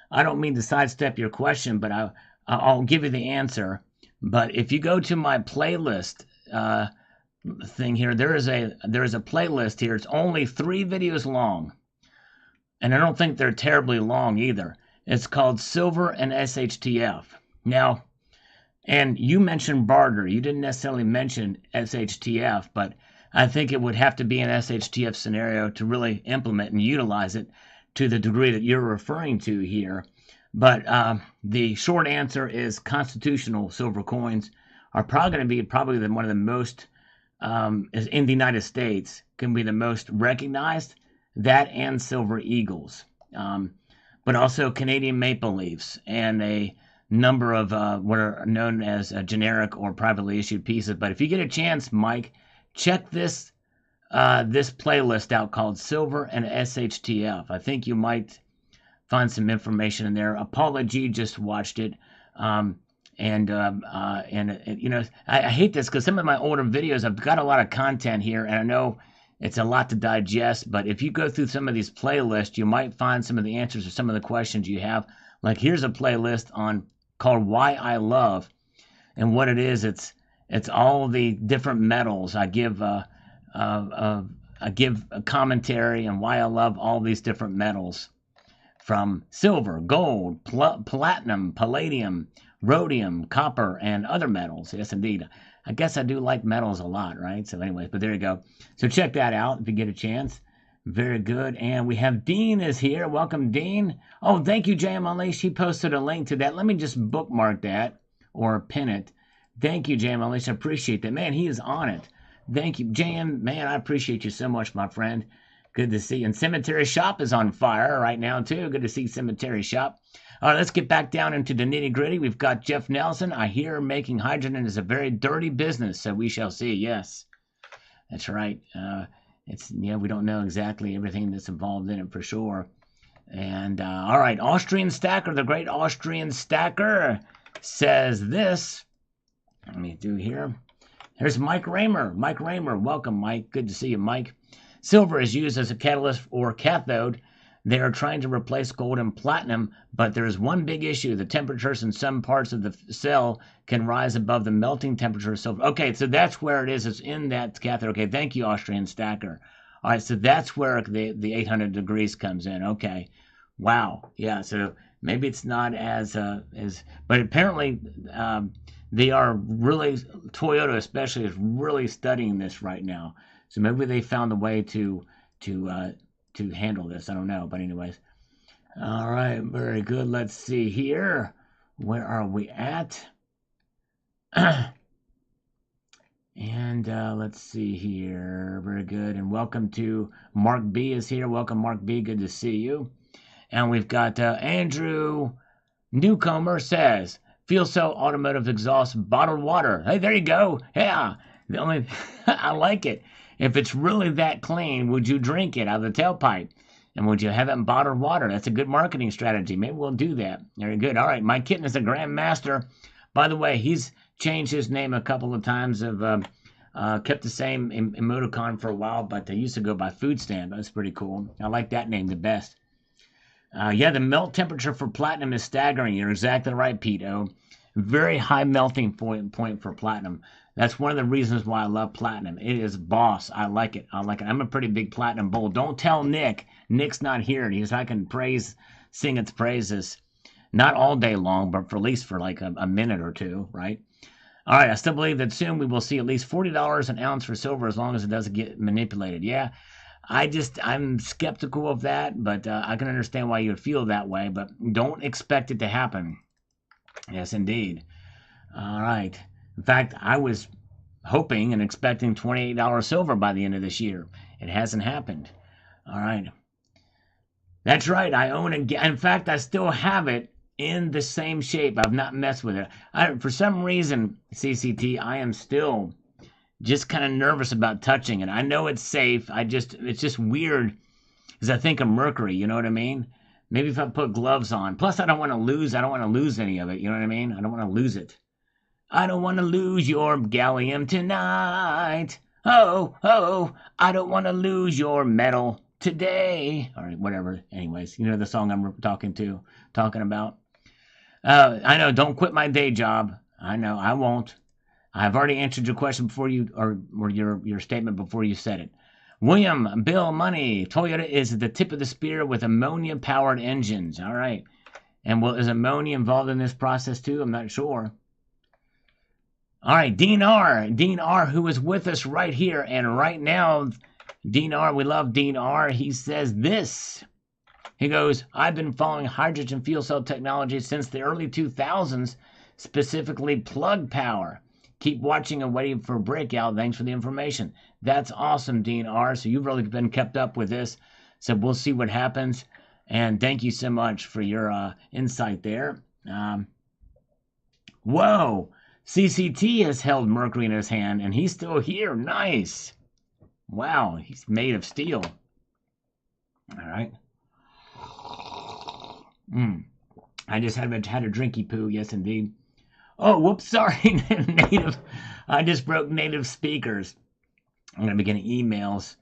I don't mean to sidestep your question, but I'll give you the answer. But if you go to my playlist thing here, there is a playlist here. It's only 3 videos long, and I don't think they're terribly long either. It's called Silver and SHTF. Now, and you mentioned barter. You didn't necessarily mention SHTF, but I think it would have to be an SHTF scenario to really implement and utilize it to the degree that you're referring to here. But the short answer is constitutional silver coins are probably going to be one of the most, in the United States, can be the most recognized, that and silver eagles. But also Canadian maple leafs and a number of what are known as generic or privately issued pieces. But if you get a chance, Mike, check this playlist out called Silver and SHTF. I think you might find some information in there. Paula G just watched it. You know, I hate this because some of my older videos, I've got a lot of content here, and I know it's a lot to digest, but if you go through some of these playlists, you might find some of the answers to some of the questions you have. Like here's a playlist called Why I Love, and what it is, it's all the different metals. I give a commentary on why I love all these different metals, from silver, gold, platinum, palladium, rhodium, copper, and other metals. Yes, indeed. I guess I do like metals a lot, right? So anyways, but there you go. So check that out if you get a chance. Very good. And we have Dean is here. Welcome, Dean. Oh, thank you, JM Unleashed. He posted a link to that. Let me just bookmark that or pin it. Thank you, JM Unleashed. I appreciate that. Man, he is on it. Thank you, JM. Man, I appreciate you so much, my friend. Good to see you. And Cemetery Shop is on fire right now, too. Good to see Cemetery Shop. All right, let's get back down into the nitty-gritty. We've got Jeff Nelson. I hear making hydrogen is a very dirty business, so we shall see. Yes, that's right. We don't know exactly everything that's involved in it for sure. And all right, Austrian Stacker, the great Austrian Stacker, says this. Let me do here. Here's Mike Raymer. Mike Raymer, welcome, Mike. Good to see you, Mike. Silver is used as a catalyst or cathode. They are trying to replace gold and platinum, but there is one big issue. The temperatures in some parts of the cell can rise above the melting temperature of silver. Okay, so that's where it is. It's in that cathode. Okay, thank you, Austrian Stacker. All right, so that's where the 800 degrees comes in. Okay, wow. Yeah, so maybe it's not as but apparently they are really, Toyota especially is really studying this right now. So maybe they found a way to handle this. I don't know, but anyways. All right, very good. Let's see here. Where are we at? And let's see here. Very good. And welcome to Mark B is here. Welcome, Mark B. Good to see you. And we've got Andrew Newcomer says, Fuel Cell Automotive Exhaust Bottled Water. Hey, there you go. Yeah. The only I like it. If it's really that clean, would you drink it out of the tailpipe? And would you have it in bottled water? That's a good marketing strategy. Maybe we'll do that. Very good. All right. My kitten is a grandmaster. By the way, he's changed his name a couple of times. Kept the same emoticon for a while, but they used to go by Food Stamp. That's pretty cool. I like that name the best. Yeah, the melt temperature for platinum is staggering. You're exactly right, Pete O. Very high melting point for platinum. That's one of the reasons why I love platinum. It is boss. I like it. I'm a pretty big platinum bull. Don't tell Nick. Nick's not here. I can sing its praises. Not all day long, but for at least for like a minute or two, right? All right, I still believe that soon we will see at least $40 an ounce for silver as long as it doesn't get manipulated. Yeah, I'm skeptical of that, but I can understand why you would feel that way, but don't expect it to happen. Yes, indeed. All right. In fact, I was hoping and expecting $28 silver by the end of this year. It hasn't happened. All right. That's right. I own it. In fact, I still have it in the same shape. I've not messed with it. For some reason, CCT, I am still just kind of nervous about touching it. I know it's safe. It's just weird because I think of mercury. You know what I mean? Maybe if I put gloves on. Plus, I don't want to lose any of it. You know what I mean? I don't want to lose it. I don't want to lose your gallium tonight. Oh, I don't want to lose your metal today. All right, whatever. Anyways, you know the song I'm talking about. I know, don't quit my day job. I know. I won't. I've already answered your question before you, or your statement before you said it. William, Bill, money. Toyota is the tip of the spear with ammonia-powered engines. All right. And is ammonia involved in this process too? I'm not sure. All right, Dean R. Dean R, who is with us right here and right now. Dean R, we love Dean R. He says this. He goes, I've been following hydrogen fuel cell technology since the early 2000s, specifically plug power. Keep watching and waiting for breakout. Thanks for the information. That's awesome, Dean R. So you've really been kept up with this. So we'll see what happens. And thank you so much for your insight there. Whoa. CCT has held Mercury in his hand, and he's still here. Nice. Wow. He's made of steel. All right. I just had a drinky poo. Yes, indeed. Oh, whoops, sorry, native. I just broke native speakers. I'm going to be getting emails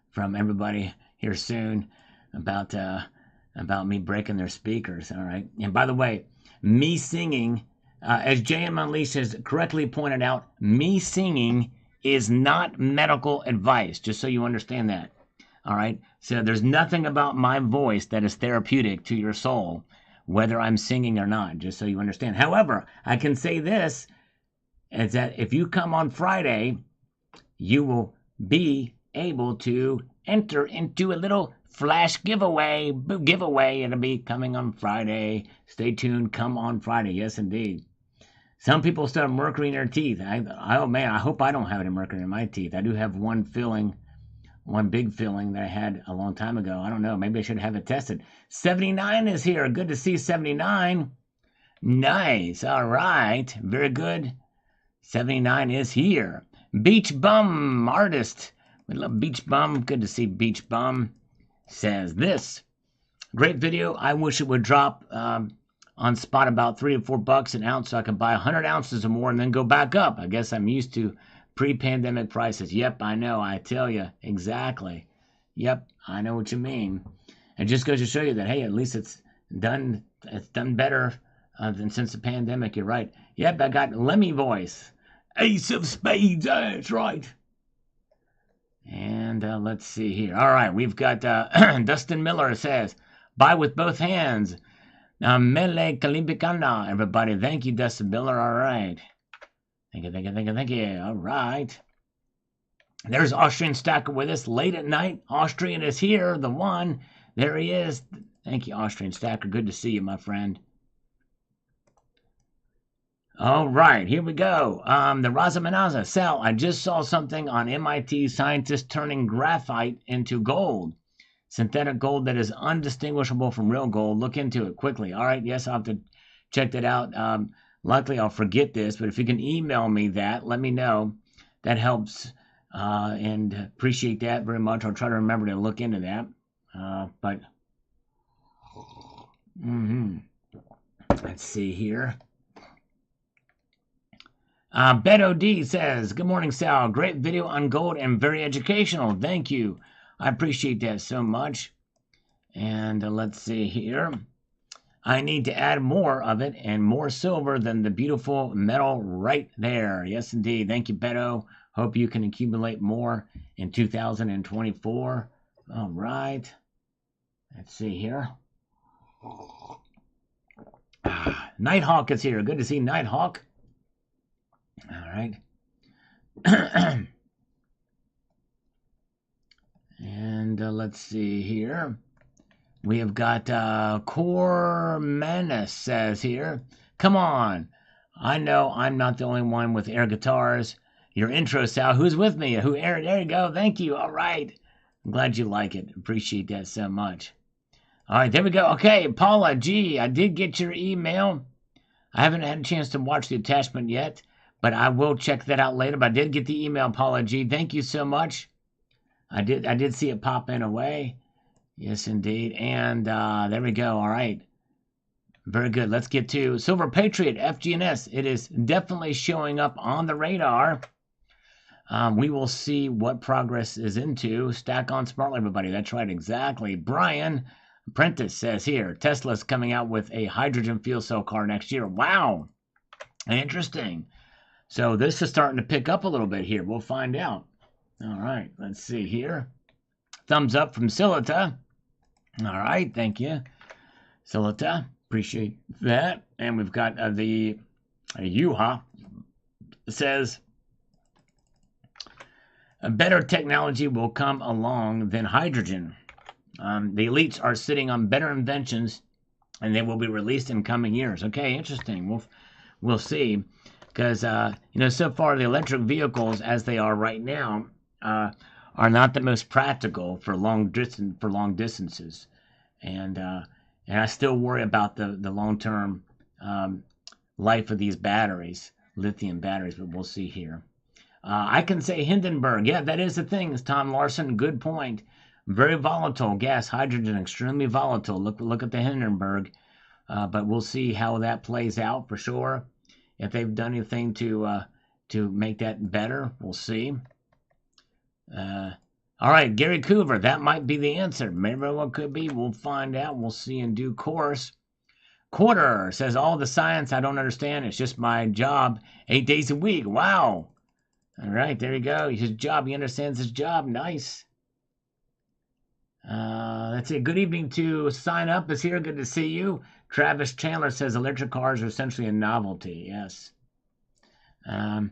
from everybody here soon about me breaking their speakers, all right? And by the way, me singing, as JM Unleashed has correctly pointed out, me singing is not medical advice, just so you understand that, all right? So there's nothing about my voice that is therapeutic to your soul, whether I'm singing or not, just so you understand. However, I can say this, is that if you come on Friday, you will be able to enter into a little flash giveaway. It'll be coming on Friday. Stay tuned. Come on Friday. Yes, indeed. Some people still have mercury in their teeth. Oh, man, I hope I don't have any mercury in my teeth. I do have one big filling that I had a long time ago. I don't know. Maybe I should have it tested. 79 is here. Good to see 79. Nice. All right. Very good. 79 is here. Beach Bum Artist. We love Beach Bum. Good to see Beach Bum. Says this. Great video. I wish it would drop on spot about $3 or $4 an ounce so I could buy 100 ounces or more and then go back up. I guess I'm used to pre-pandemic prices. Yep, I know. I tell you. Exactly. Yep, I know what you mean. It just goes to show you that, hey, at least it's done better than since the pandemic. You're right. Yep, I got Lemmy voice. Ace of spades. That's right. And let's see here. All right, we've got Dustin Miller says, buy with both hands. Mele Kalimbikana, everybody. Thank you, Dustin Miller. All right. Thank you. All right. There's Austrian Stacker with us late at night. Austrian is here, the one. There he is. Thank you, Austrian Stacker. Good to see you, my friend. All right, here we go. The Razamanaza. Sal, I just saw something on MIT scientists turning graphite into gold. Synthetic gold that is undistinguishable from real gold. Look into it quickly. All right, yes, I'll have to check that out. Luckily, I'll forget this, but if you can email me that, let me know. That helps, and appreciate that very much. I'll try to remember to look into that. Let's see here. Beto D says, good morning, Sal. Great video on gold and very educational. Thank you. I appreciate that so much. And let's see here. I need to add more of it and more silver than the beautiful metal right there. Yes, indeed. Thank you, Beto. Hope you can accumulate more in 2024. All right. Let's see here. Nighthawk is here. Good to see Nighthawk. All right. And let's see here. We have got Cormanus says here, come on. I know I'm not the only one with air guitars. Your intro, Sal. Who's with me? There you go. Thank you. All right. I'm glad you like it. Appreciate that so much. All right, there we go. Okay, Paula G, I did get your email. I haven't had a chance to watch the attachment yet, but I will check that out later. But I did get the email, Paula G. Thank you so much. I did see it pop in away. Yes, indeed. And there we go. All right. Very good. Let's get to Silver Patriot, FGNS. It is definitely showing up on the radar. We will see what progress is into. Stack on smartly, everybody. That's right. Exactly. Brian Prentice says here, Tesla's coming out with a hydrogen fuel cell car next year. Wow. Interesting. So this is starting to pick up a little bit here. We'll find out. All right, let's see here. Thumbs up from Silita. All right, thank you, Silita. Appreciate that. And we've got the Yuha says, a better technology will come along than hydrogen. The elites are sitting on better inventions, and they will be released in coming years. Okay, interesting. We'll see, because so far the electric vehicles, as they are right now, are not the most practical for long distances, and I still worry about the long-term life of these batteries, lithium batteries. But we'll see here. I can say Hindenburg. Yeah, that is the thing. It's Tom Larson. Good point. Very volatile gas, hydrogen, extremely volatile. Look at the Hindenburg. But we'll see how that plays out for sure. If they've done anything to make that better, we'll see. All right, Gary Coover, that might be the answer. Maybe what could be. We'll find out. We'll see in due course. Quarter says, all the science I don't understand. It's just my job 8 days a week. Wow. All right, there you go. His job. He understands his job. Nice. That's it. Good evening to Sign Up is here. Good to see you. Travis Chandler says electric cars are essentially a novelty. Yes. There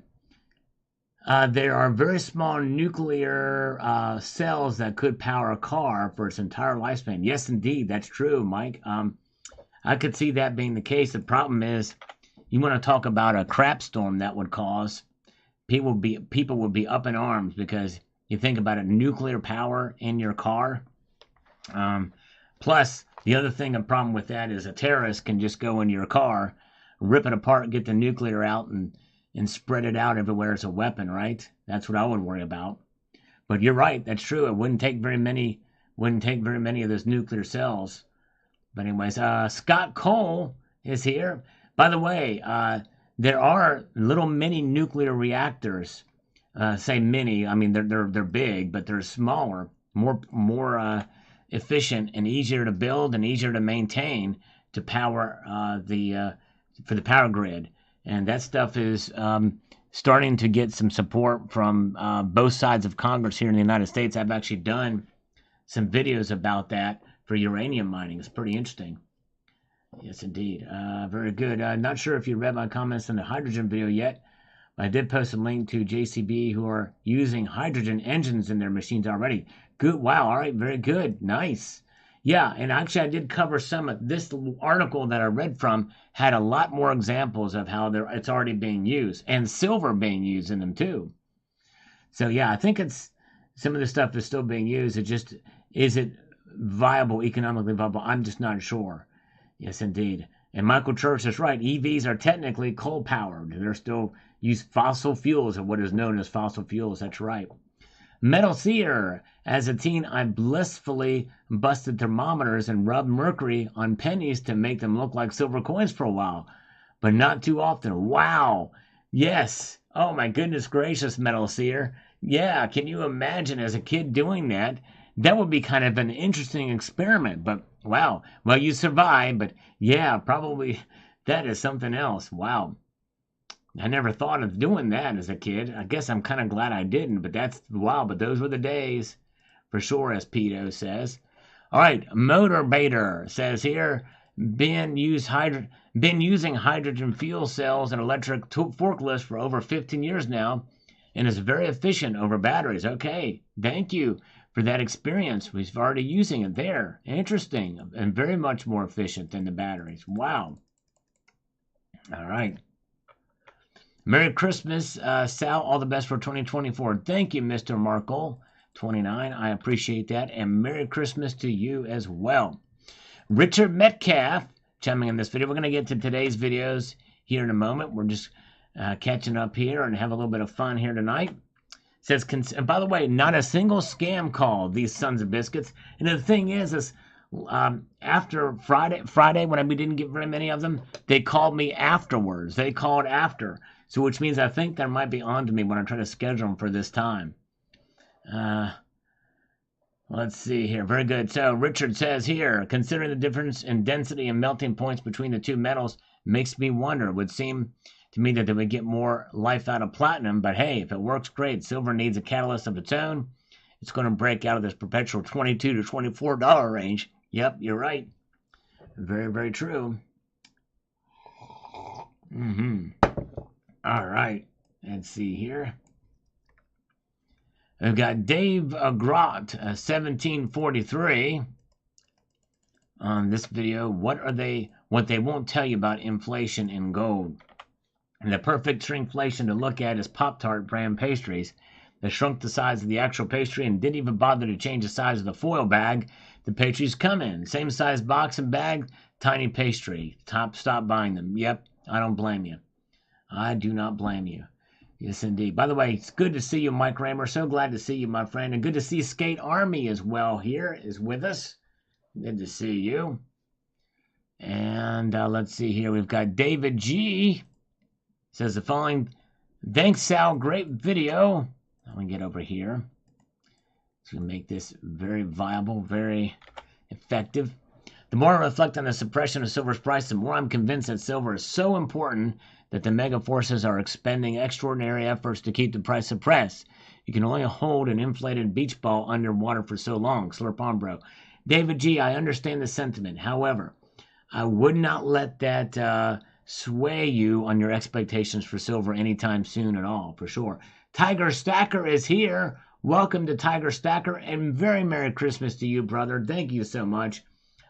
are very small nuclear cells that could power a car for its entire lifespan. Yes, indeed. That's true, Mike. I could see that being the case. The problem is, you want to talk about a crap storm that would cause people would be up in arms, because you think about it, nuclear power in your car. Plus, the other thing, a problem with that is a terrorist can just go into your car, rip it apart, get the nuclear out, and spread it out everywhere as a weapon, right? That's what I would worry about. But you're right, that's true. It wouldn't take very many of those nuclear cells. But anyways, Scott Cole is here. By the way, there are little mini nuclear reactors. Say mini, I mean they're big, but they're smaller, more efficient and easier to build and easier to maintain to power for the power grid. And that stuff is starting to get some support from both sides of Congress here in the United States. I've actually done some videos about that for uranium mining. It's pretty interesting. Yes, indeed. Very good. Not sure if you read my comments on the hydrogen video yet, but I did post a link to JCB who are using hydrogen engines in their machines already. Good. Wow. All right. Very good. Nice. Yeah, and actually I did cover some of this article that I read from had a lot more examples of how it's already being used, and silver being used in them too. So yeah, I think it's some of the stuff is still being used. It just, is it viable, economically viable? I'm just not sure. Yes, indeed. And Michael Church is right. EVs are technically coal powered. They're still use fossil fuels, or what is known as fossil fuels. That's right. Metal Seer. As a teen, I blissfully busted thermometers and rubbed mercury on pennies to make them look like silver coins for a while, but not too often. Wow. Yes. Oh my goodness gracious, Metal Seer. Yeah, can you imagine as a kid doing that? That would be kind of an interesting experiment, but wow. Well, you survived, but yeah, probably that is something else. Wow. I never thought of doing that as a kid. I guess I'm kind of glad I didn't, but that's wow. But those were the days, for sure, as Peto says. All right, Motor Baiter says here, been using hydrogen fuel cells and electric forklifts for over 15 years now, and is very efficient over batteries. Okay, thank you for that experience. We've already using it there. Interesting, and very much more efficient than the batteries. Wow. All right. Merry Christmas, Sal. All the best for 2024. Thank you, Mr. Markle 29. I appreciate that. And Merry Christmas to you as well. Richard Metcalf chiming in this video. We're going to get to today's videos here in a moment. We're just catching up here and have a little bit of fun here tonight. Says, and by the way, not a single scam call, these sons of biscuits. And the thing is after Friday, when we didn't get very many of them, they called me afterwards. They called after. So which means I think they might be on to me when I try to schedule them for this time. Let's see here. Very good. So Richard says here, considering the difference in density and melting points between the two metals makes me wonder. It would seem to me that they would get more life out of platinum. But hey, if it works, great. Silver needs a catalyst of its own. It's going to break out of this perpetual $22 to $24 range. Yep, you're right. Very, very true. All right. Let's see here. We've got Dave Grot, 1743. On this video, what they won't tell you about inflation in gold. And the perfect shrinkflation to look at is Pop-Tart brand pastries. They shrunk the size of the actual pastry and didn't even bother to change the size of the foil bag the pastries come in. Same size box and bag, tiny pastry. Stop buying them. Yep, I don't blame you. I do not blame you. Yes, indeed. By the way, it's good to see you, Mike Raymer. So glad to see you, my friend. And good to see Skate Army as well here, is with us. Good to see you. And let's see here. We've got David G. Says the following. Thanks, Sal. Great video. Let me get over here. It's going to make this very viable, very effective. The more I reflect on the suppression of silver's price, the more I'm convinced that silver is so important that the mega forces are expending extraordinary efforts to keep the price suppressed. You can only hold an inflated beach ball underwater for so long. Slurp on, bro. David G., I understand the sentiment. However, I would not let that sway you on your expectations for silver anytime soon at all, for sure. Tiger Stacker is here. Welcome to Tiger Stacker, and very Merry Christmas to you, brother. Thank you so much.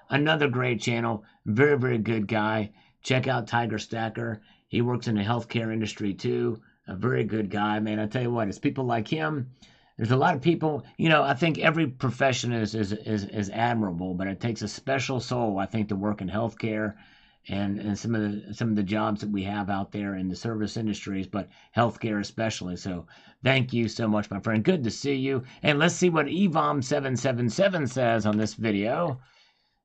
Another great channel. Very, very good guy. Check out Tiger Stacker. He works in the healthcare industry, too. A very good guy, man. I tell you what, it's people like him. There's a lot of people, I think every profession is admirable, but it takes a special soul, I think, to work in healthcare and some of the jobs that we have out there in the service industries, but healthcare especially. So thank you so much, my friend. Good to see you. And let's see what Evom777 says on this video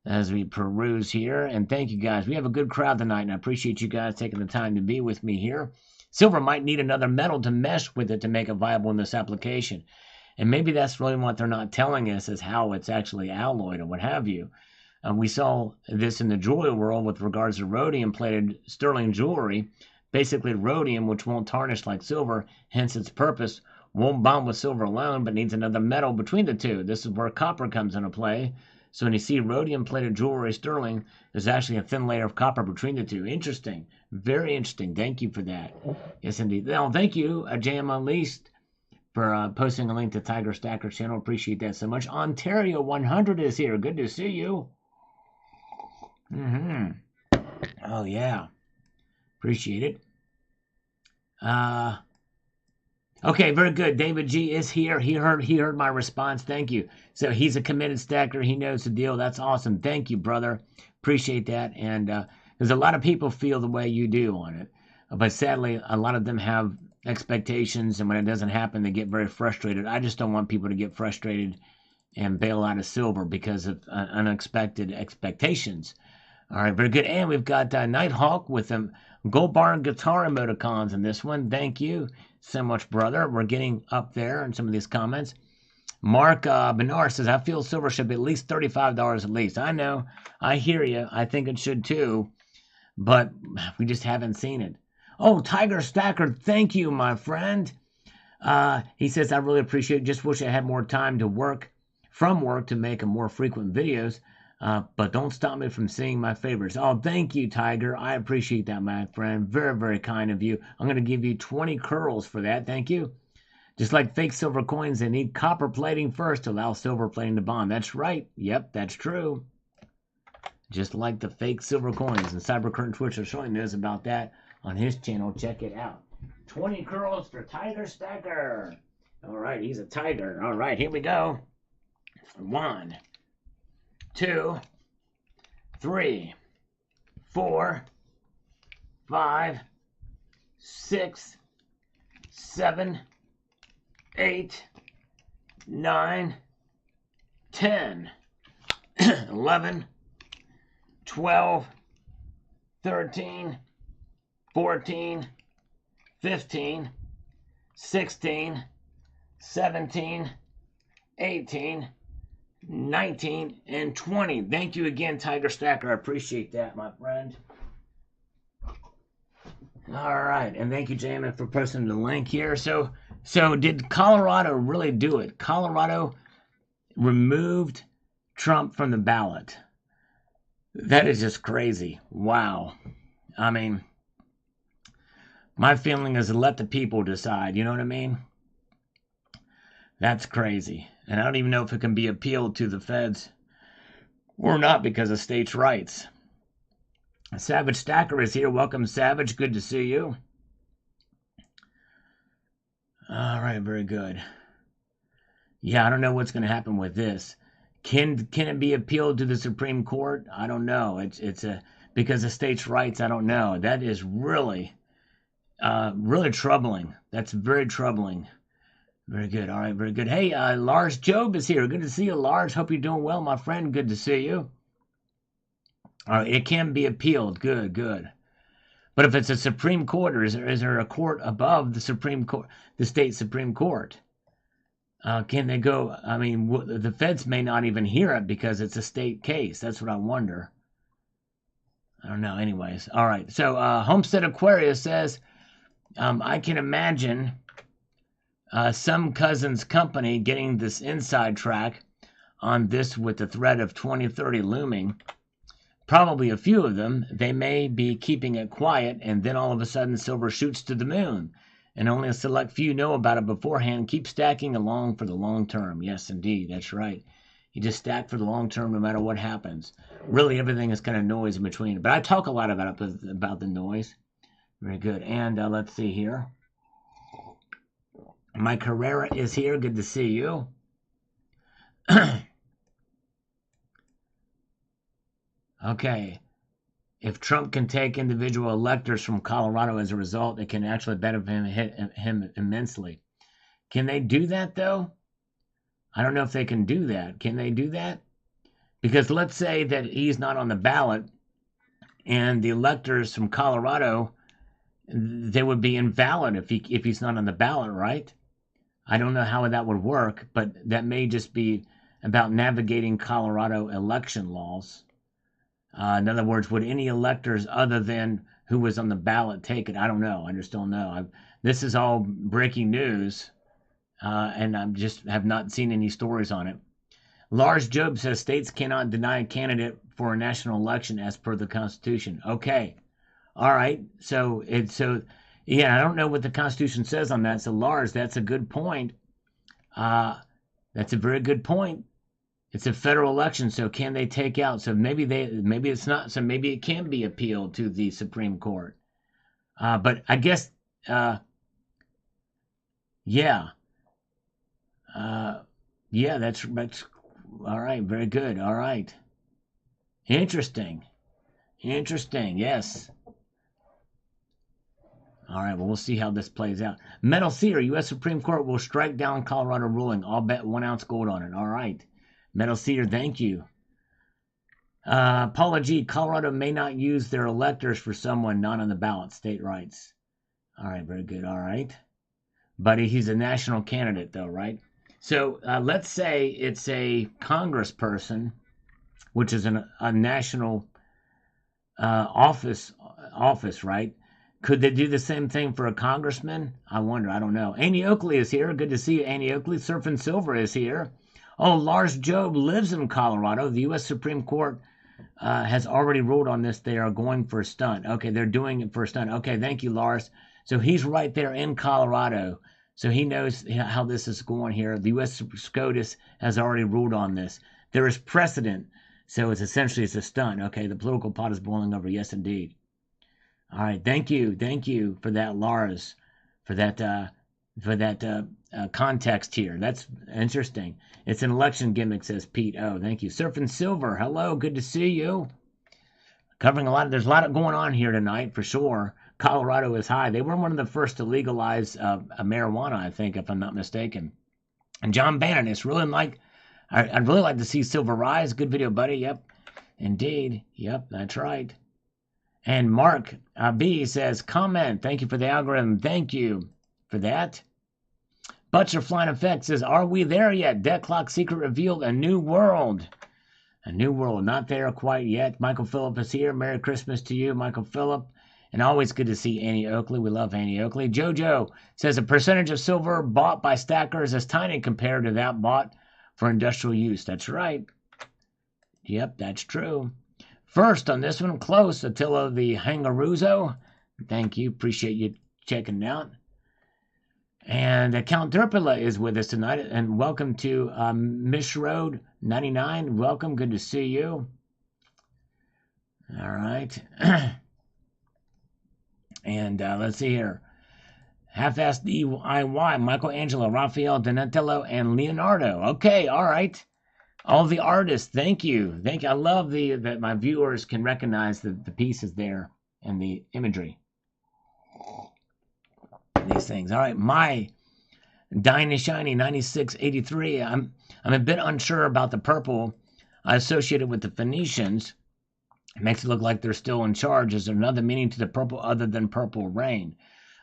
as we peruse here. And thank you, guys. We have a good crowd tonight, and I appreciate you guys taking the time to be with me here. Silver might need another metal to mesh with it to make it viable in this application. And maybe that's really what they're not telling us, is how it's actually alloyed or what have you. We saw this in the jewelry world with regards to rhodium-plated sterling jewelry. Basically, rhodium, which won't tarnish like silver, hence its purpose, won't bond with silver alone, but needs another metal between the two. This is where copper comes into play. So when you see rhodium-plated jewelry sterling, there's actually a thin layer of copper between the two. Interesting. Very interesting. Thank you for that. Yes, indeed. Well, thank you, JM Unleashed, for posting a link to Tiger Stacker's channel. Appreciate that so much. Ontario 100 is here. Good to see you. Oh, yeah. Appreciate it. Okay, very good. David G is here. He heard my response. Thank you. So he's a committed stacker. He knows the deal. That's awesome. Thank you, brother. Appreciate that. And there's a lot of people feel the way you do on it. But sadly, a lot of them have expectations, and when it doesn't happen, they get very frustrated. I just don't want people to get frustrated and bail out of silver because of unexpected expectations. All right, very good. And we've got Nighthawk with them Gold Bar guitar emoticons in this one. Thank you so much, brother. We're getting up there in some of these comments. Mark Benar says, I feel silver should be at least $35 at least. I know. I hear you. I think it should too. But we just haven't seen it. Oh, Tiger Stacker, thank you, my friend. He says, I really appreciate it. Just wish I had more time to work to make a more frequent videos. But don't stop me from seeing my favorites. Oh, thank you, Tiger. I appreciate that, my friend. Very, very kind of you. I'm going to give you 20 curls for that. Thank you. Just like fake silver coins, they need copper plating first to allow silver plating to bond. That's right. Yep, that's true. Just like the fake silver coins. And Cybercurrent Twitch are showing us about that on his channel. Check it out. 20 curls for Tiger Stacker. All right, he's a tiger. All right, here we go. 1, 2, 3, 4, 5, 6, 7, 8, 9, 10, 11, 12, 13, 14, 15, 16, 17, 18, 19, and 20. Thank you again, Tiger Stacker. I appreciate that, my friend. All right, and thank you, Jamin, for posting the link here. So did Colorado really do it? Colorado removed Trump from the ballot. That is just crazy. Wow. I mean, my feeling is to let the people decide. You know what I mean? That's crazy. And I don't even know if it can be appealed to the feds or not because of states' rights. Savage Stacker is here. Welcome, Savage. Good to see you. All right, very good. Yeah, I don't know what's going to happen with this. Can it be appealed to the Supreme Court? I don't know. It's a because of states' rights. I don't know. That is really troubling. That's very troubling. Very good. All right, very good. Hey, Lars Job is here. Good to see you, Lars. Hope you're doing well, my friend. Good to see you. All right, it can be appealed. Good, good. But if it's a Supreme Court, or is there a court above the Supreme Court, the state Supreme Court? Can they go? I mean, the feds may not even hear it because it's a state case. That's what I wonder. I don't know. Anyways, all right. So Homestead Aquarius says, I can imagine some cousin's company getting this inside track on this with the threat of 2030 looming. Probably a few of them. They may be keeping it quiet, and then all of a sudden silver shoots to the moon. And only a select few know about it beforehand. Keep stacking along for the long term. Yes, indeed. That's right. You just stack for the long term no matter what happens. Really, everything is kind of noise in between. But I talk a lot about the noise. Very good. And let's see here. Mike Herrera is here. Good to see you. Okay. If Trump can take individual electors from Colorado as a result, it can actually benefit him immensely. Can they do that, though? I don't know if they can do that. Can they do that? Because let's say that he's not on the ballot, and the electors from Colorado, they would be invalid if he's not on the ballot, right? I don't know how that would work, but that may just be about navigating Colorado election laws. In other words, would any electors other than who was on the ballot take it? I don't know. I just don't know. This is all breaking news, and I just have not seen any stories on it. Lars Job says states cannot deny a candidate for a national election as per the Constitution. Okay. All right. Yeah, I don't know what the Constitution says on that. So, Lars, that's a good point. That's a very good point. It's a federal election, so can they take out? So maybe it's not. So maybe it can be appealed to the Supreme Court. But I guess, yeah, yeah. That's all right. Very good. All right. Interesting. Yes. All right. Well, we'll see how this plays out. Metal Seer, U.S. Supreme Court will strike down Colorado ruling. I'll bet 1 ounce gold on it. All right. Metal Cedar, thank you. Paula G, Colorado may not use their electors for someone not on the ballot. State rights. All right, very good. All right. But he's a national candidate, though, right? So let's say it's a congressperson, which is a national office, right? Could they do the same thing for a congressman? I wonder. I don't know. Annie Oakley is here. Good to see you, Annie Oakley. Surfing Silver is here. Oh, Lars Job lives in Colorado. The U.S. Supreme Court has already ruled on this. They are going for a stunt. Okay, they're doing it for a stunt. Okay, thank you, Lars. So he's right there in Colorado. So he knows how this is going here. The U.S. SCOTUS has already ruled on this. There is precedent. So it's essentially a stunt. Okay, the political pot is boiling over. Yes, indeed. All right, thank you for that, Lars, for that context here. That's interesting. It's an election gimmick, says Pete. Oh, thank you. Surfing Silver, hello, good to see you. Covering a lot. There's a lot going on here tonight, for sure. Colorado is high. They were one of the first to legalize marijuana, I think, if I'm not mistaken. And John Bannon, it's really I'd really like to see silver rise. Good video, buddy. Yep, indeed. Yep, that's right. And Mark B says, comment. Thank you for the algorithm. Thank you for that. Butterfly Effect says, are we there yet? Debt Clock Secret revealed a new world. A new world. Not there quite yet. Michael Phillip is here. Merry Christmas to you, Michael Phillip. And always good to see Annie Oakley. We love Annie Oakley. Jojo says the percentage of silver bought by stackers is tiny compared to that bought for industrial use. That's right. Yep, that's true. First on this one, close, Attila the Hangaruzo. Thank you. Appreciate you checking it out. And Count Derpila is with us tonight. And welcome to Mish Road 99. Welcome. Good to see you. All right. And let's see here. Half-assed DIY, Michelangelo, Raphael, Donatello, and Leonardo. Okay, all right. All the artists, thank you. Thank you. I love that my viewers can recognize the pieces there and the imagery. These things. All right, my Dine Shiny 9683. I'm a bit unsure about the purple. I associate it with the Phoenicians. It makes it look like they're still in charge. Is there another meaning to the purple other than purple rain?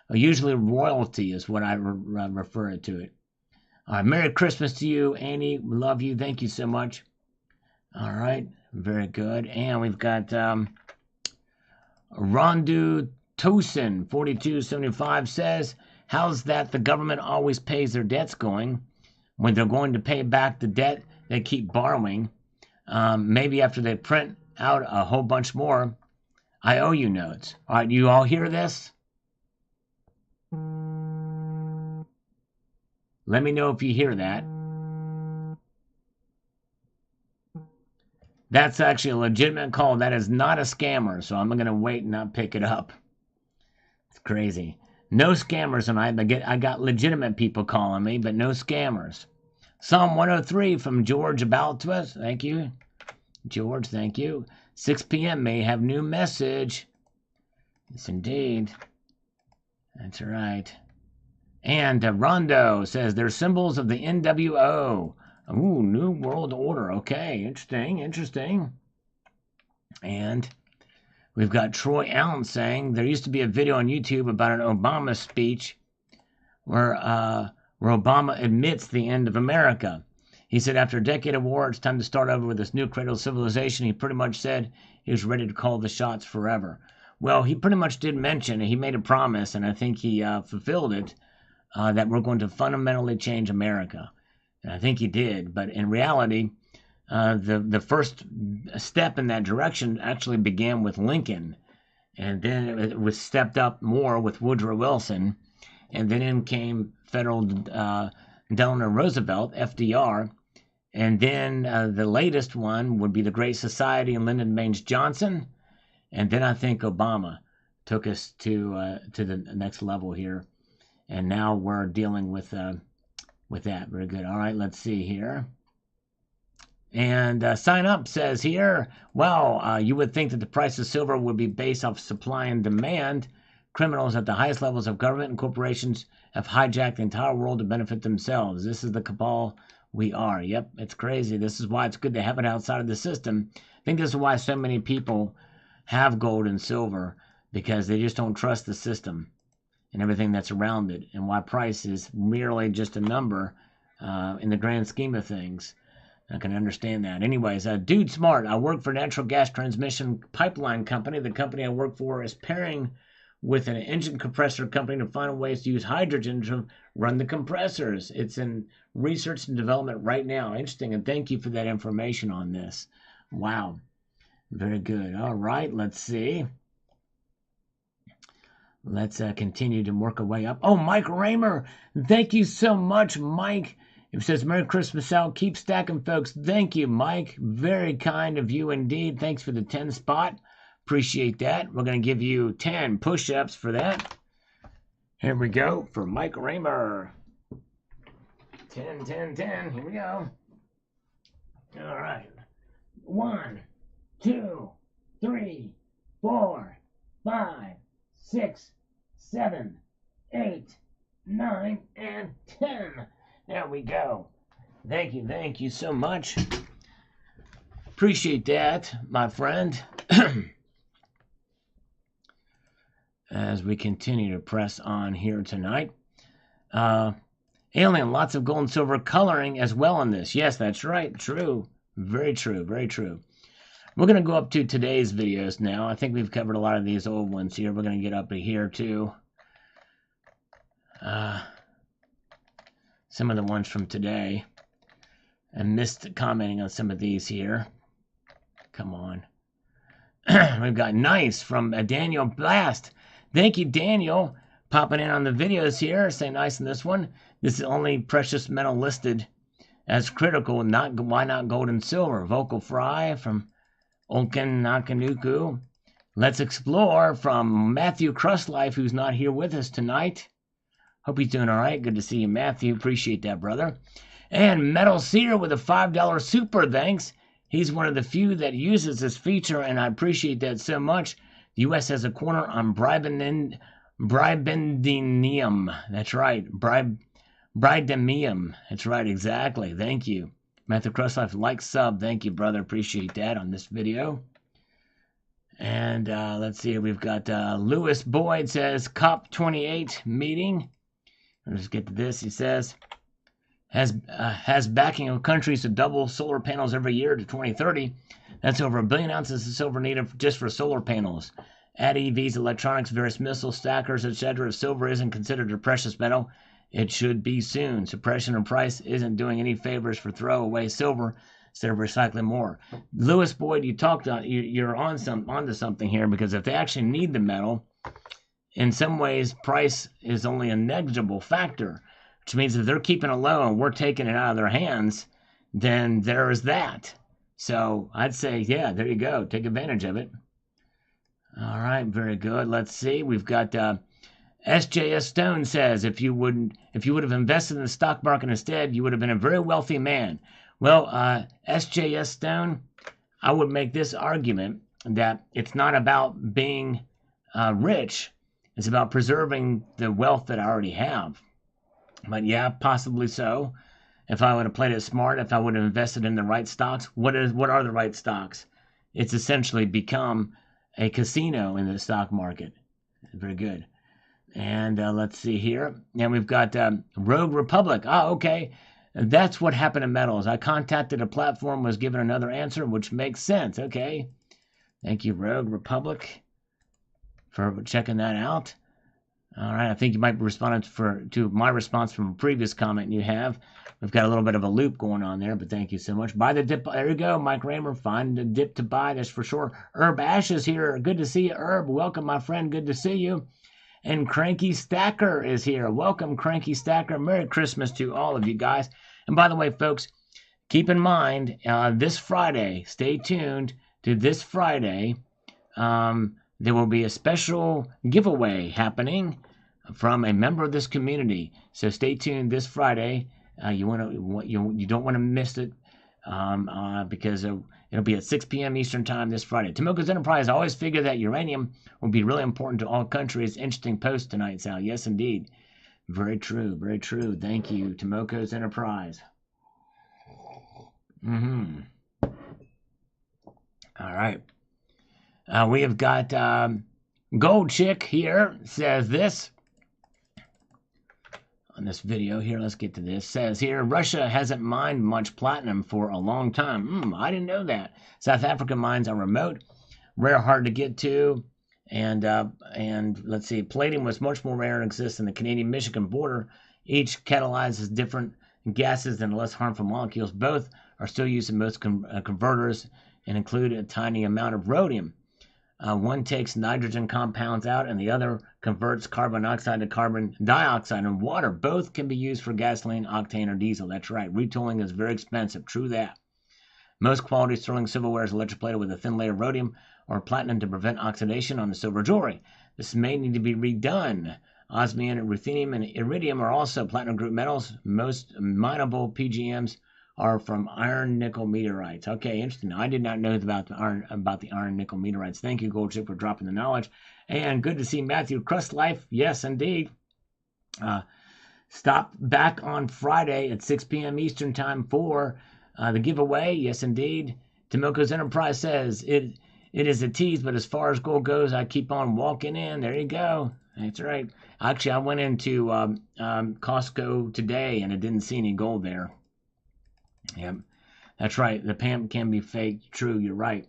Usually royalty is what I refer to it. All right, Merry Christmas to you, Annie. We love you. Thank you so much. All right, very good. And we've got Rondu Tosin 4275 says, how's that the government always pays their debts going? When they're going to pay back the debt, they keep borrowing. Maybe after they print out a whole bunch more IOU notes. All right, you all hear this? Let me know if you hear that. That's actually a legitimate call. That is not a scammer, so I'm going to wait and not pick it up. It's crazy. No scammers tonight. I got legitimate people calling me, but no scammers. Psalm 103 from George about to us. Thank you. George, thank you. 6 p.m. may have new message. Yes, indeed. That's right. And Rondo says they're symbols of the NWO. Ooh, New World Order. Okay, interesting. And we've got Troy Allen saying there used to be a video on YouTube about an Obama speech where Obama admits the end of America. He said after a decade of war, it's time to start over with this new cradle of civilization. He pretty much said he was ready to call the shots forever. Well, he pretty much did mention, he made a promise, and I think he fulfilled it, that we're going to fundamentally change America. And I think he did, but in reality, the first step in that direction actually began with Lincoln, and then it was stepped up more with Woodrow Wilson, and then in came Federal Delano Roosevelt, FDR, and then the latest one would be the Great Society and Lyndon Baines Johnson, and then I think Obama took us to the next level here, and now we're dealing with that. Very good. All right, let's see here. And Sign Up says here, well, you would think that the price of silver would be based off supply and demand. Criminals at the highest levels of government and corporations have hijacked the entire world to benefit themselves. This is the cabal we are. Yep, it's crazy. This is why it's good to have it outside of the system. I think this is why so many people have gold and silver, because they just don't trust the system and everything that's around it, and why price is merely just a number in the grand scheme of things. I can understand that. Anyways, Dude Smart, I work for a natural gas transmission pipeline company. The company I work for is pairing with an engine compressor company to find ways to use hydrogen to run the compressors. It's in research and development right now. Interesting, and thank you for that information on this. Wow. Very good. All right, let's see. Let's continue to work our way up. Oh, Mike Raymer. Thank you so much, Mike. It says, Merry Christmas out. Keep stacking, folks. Thank you, Mike. Very kind of you indeed. Thanks for the 10 spot. Appreciate that. We're going to give you 10 push-ups for that. Here we go for Mike Raymer. 10, 10, 10. Here we go. All right. 1, 2, 3, 4, 5, 6, 7, 8, 9, and 10. There we go. Thank you so much. Appreciate that, my friend. As we continue to press on here tonight. Alien, lots of gold and silver coloring as well in this. Yes, that's right. True. Very true. Very true. We're going to go up to today's videos now. I think we've covered a lot of these old ones here. We're going to get up to here too. Some of the ones from today. I missed commenting on some of these here. Come on. We've got nice from Daniel Blast. Thank you, Daniel, popping in on the videos here. Say nice in this one. This is only precious metal listed as critical. Why not gold and silver? Vocal Fry from Olken Nakanuku. Let's explore from Matthew Crustlife, who's not here with us tonight. Hope he's doing all right. Good to see you, Matthew. Appreciate that, brother. And Metal Seer with a $5 super thanks. He's one of the few that uses this feature, and I appreciate that so much. The U.S. has a corner on bribendinium. That's right. Bribendinium. That's right, exactly. Thank you. Matthew Crustlife, like sub. Thank you, brother. Appreciate that on this video. And let's see. We've got Lewis Boyd says, COP28 meeting. Let's get to this. He says, has backing of countries to double solar panels every year to 2030. That's over 1 billion ounces of silver needed just for solar panels. Add EVs, electronics, various missile stackers, etc. If silver isn't considered a precious metal, it should be soon. Suppression of price isn't doing any favors for throwaway silver instead of recycling more. Lewis Boyd, you're onto something here, because if they actually need the metal, in some ways price is only a negligible factor, which means if they're keeping it low and we're taking it out of their hands, then there is that. So I'd say, yeah, there you go. Take advantage of it. All right, very good. Let's see. We've got SJS Stone says, if you would have invested in the stock market instead, you would have been a very wealthy man. Well, SJS Stone, I would make this argument that it's not about being rich. It's about preserving the wealth that I already have. But yeah, possibly so. If I would have played it smart, if I would have invested in the right stocks, what are the right stocks? It's essentially become a casino in the stock market. Very good. And let's see here. And we've got Rogue Republic. Okay. That's what happened to metals. I contacted a platform, was given another answer, which makes sense. Okay. Thank you, Rogue Republic, for checking that out. All right. I think you might be responding to my response from a previous comment you have. We've got a little bit of a loop going on there, but thank you so much. Buy the dip. There you go, Mike Raymer. Find the dip to buy. That's for sure. Herb Ash is here. Good to see you, Herb. Welcome, my friend. Good to see you. And Cranky Stacker is here. Welcome, Cranky Stacker. Merry Christmas to all of you guys. And by the way, folks, keep in mind, this Friday, stay tuned to this Friday. There will be a special giveaway happening from a member of this community. So stay tuned this Friday. You don't want to miss it, because it'll be at 6 p.m. Eastern Time this Friday. Tomiko's Enterprise, I always figure that uranium will be really important to all countries. Interesting post tonight, Sal. Yes, indeed. Very true, very true. Thank you, Tomiko's Enterprise. All right. We have got Gold Chick here, says this. On this video here, let's get to this. Says here, Russia hasn't mined much platinum for a long time. I didn't know that. South African mines are remote, rare, hard to get to, and let's see, palladium was much more rare and exists in the Canadian-Michigan border. Each catalyzes different gases and less harmful molecules. Both are still used in most converters and include a tiny amount of rhodium. One takes nitrogen compounds out, and the other converts carbon dioxide to carbon dioxide and water. Both can be used for gasoline, octane, or diesel. That's right. Retooling is very expensive. True that. Most quality sterling silverware is electroplated with a thin layer of rhodium or platinum to prevent oxidation on the silver jewelry. This may need to be redone. Osmium, ruthenium, and iridium are also platinum group metals. Most mineable PGMs are from iron nickel meteorites. Okay, interesting. I did not know about the iron nickel meteorites. Thank you, Goldchip, for dropping the knowledge. And good to see Matthew Crustlife. Yes, indeed. Stop back on Friday at 6 p.m. Eastern Time for the giveaway. Yes, indeed. Tomiko's Enterprise says it is a tease, but as far as gold goes, I keep on walking in. There you go. That's right. Actually, I went into Costco today, and I didn't see any gold there. Yep, that's right. The PAMP can be fake. True, you're right.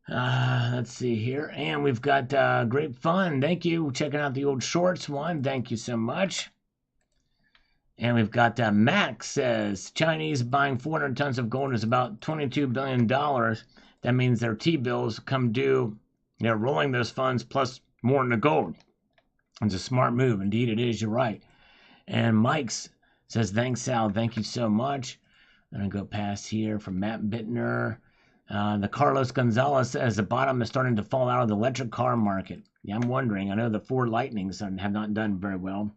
Let's see here. And we've got great fun. Thank you. Checking out the old shorts one. Thank you so much. And we've got Max says Chinese buying 400 tons of gold is about $22 billion. That means their T-bills come due. They're rolling those funds plus more in the gold. It's a smart move. Indeed, it is. You're right. And Mike's says, thanks, Sal. Thank you so much. I'm going to go past here from Matt Bittner. The Carlos Gonzalez says the bottom is starting to fall out of the electric car market. Yeah, I'm wondering. I know the Ford Lightnings have not done very well.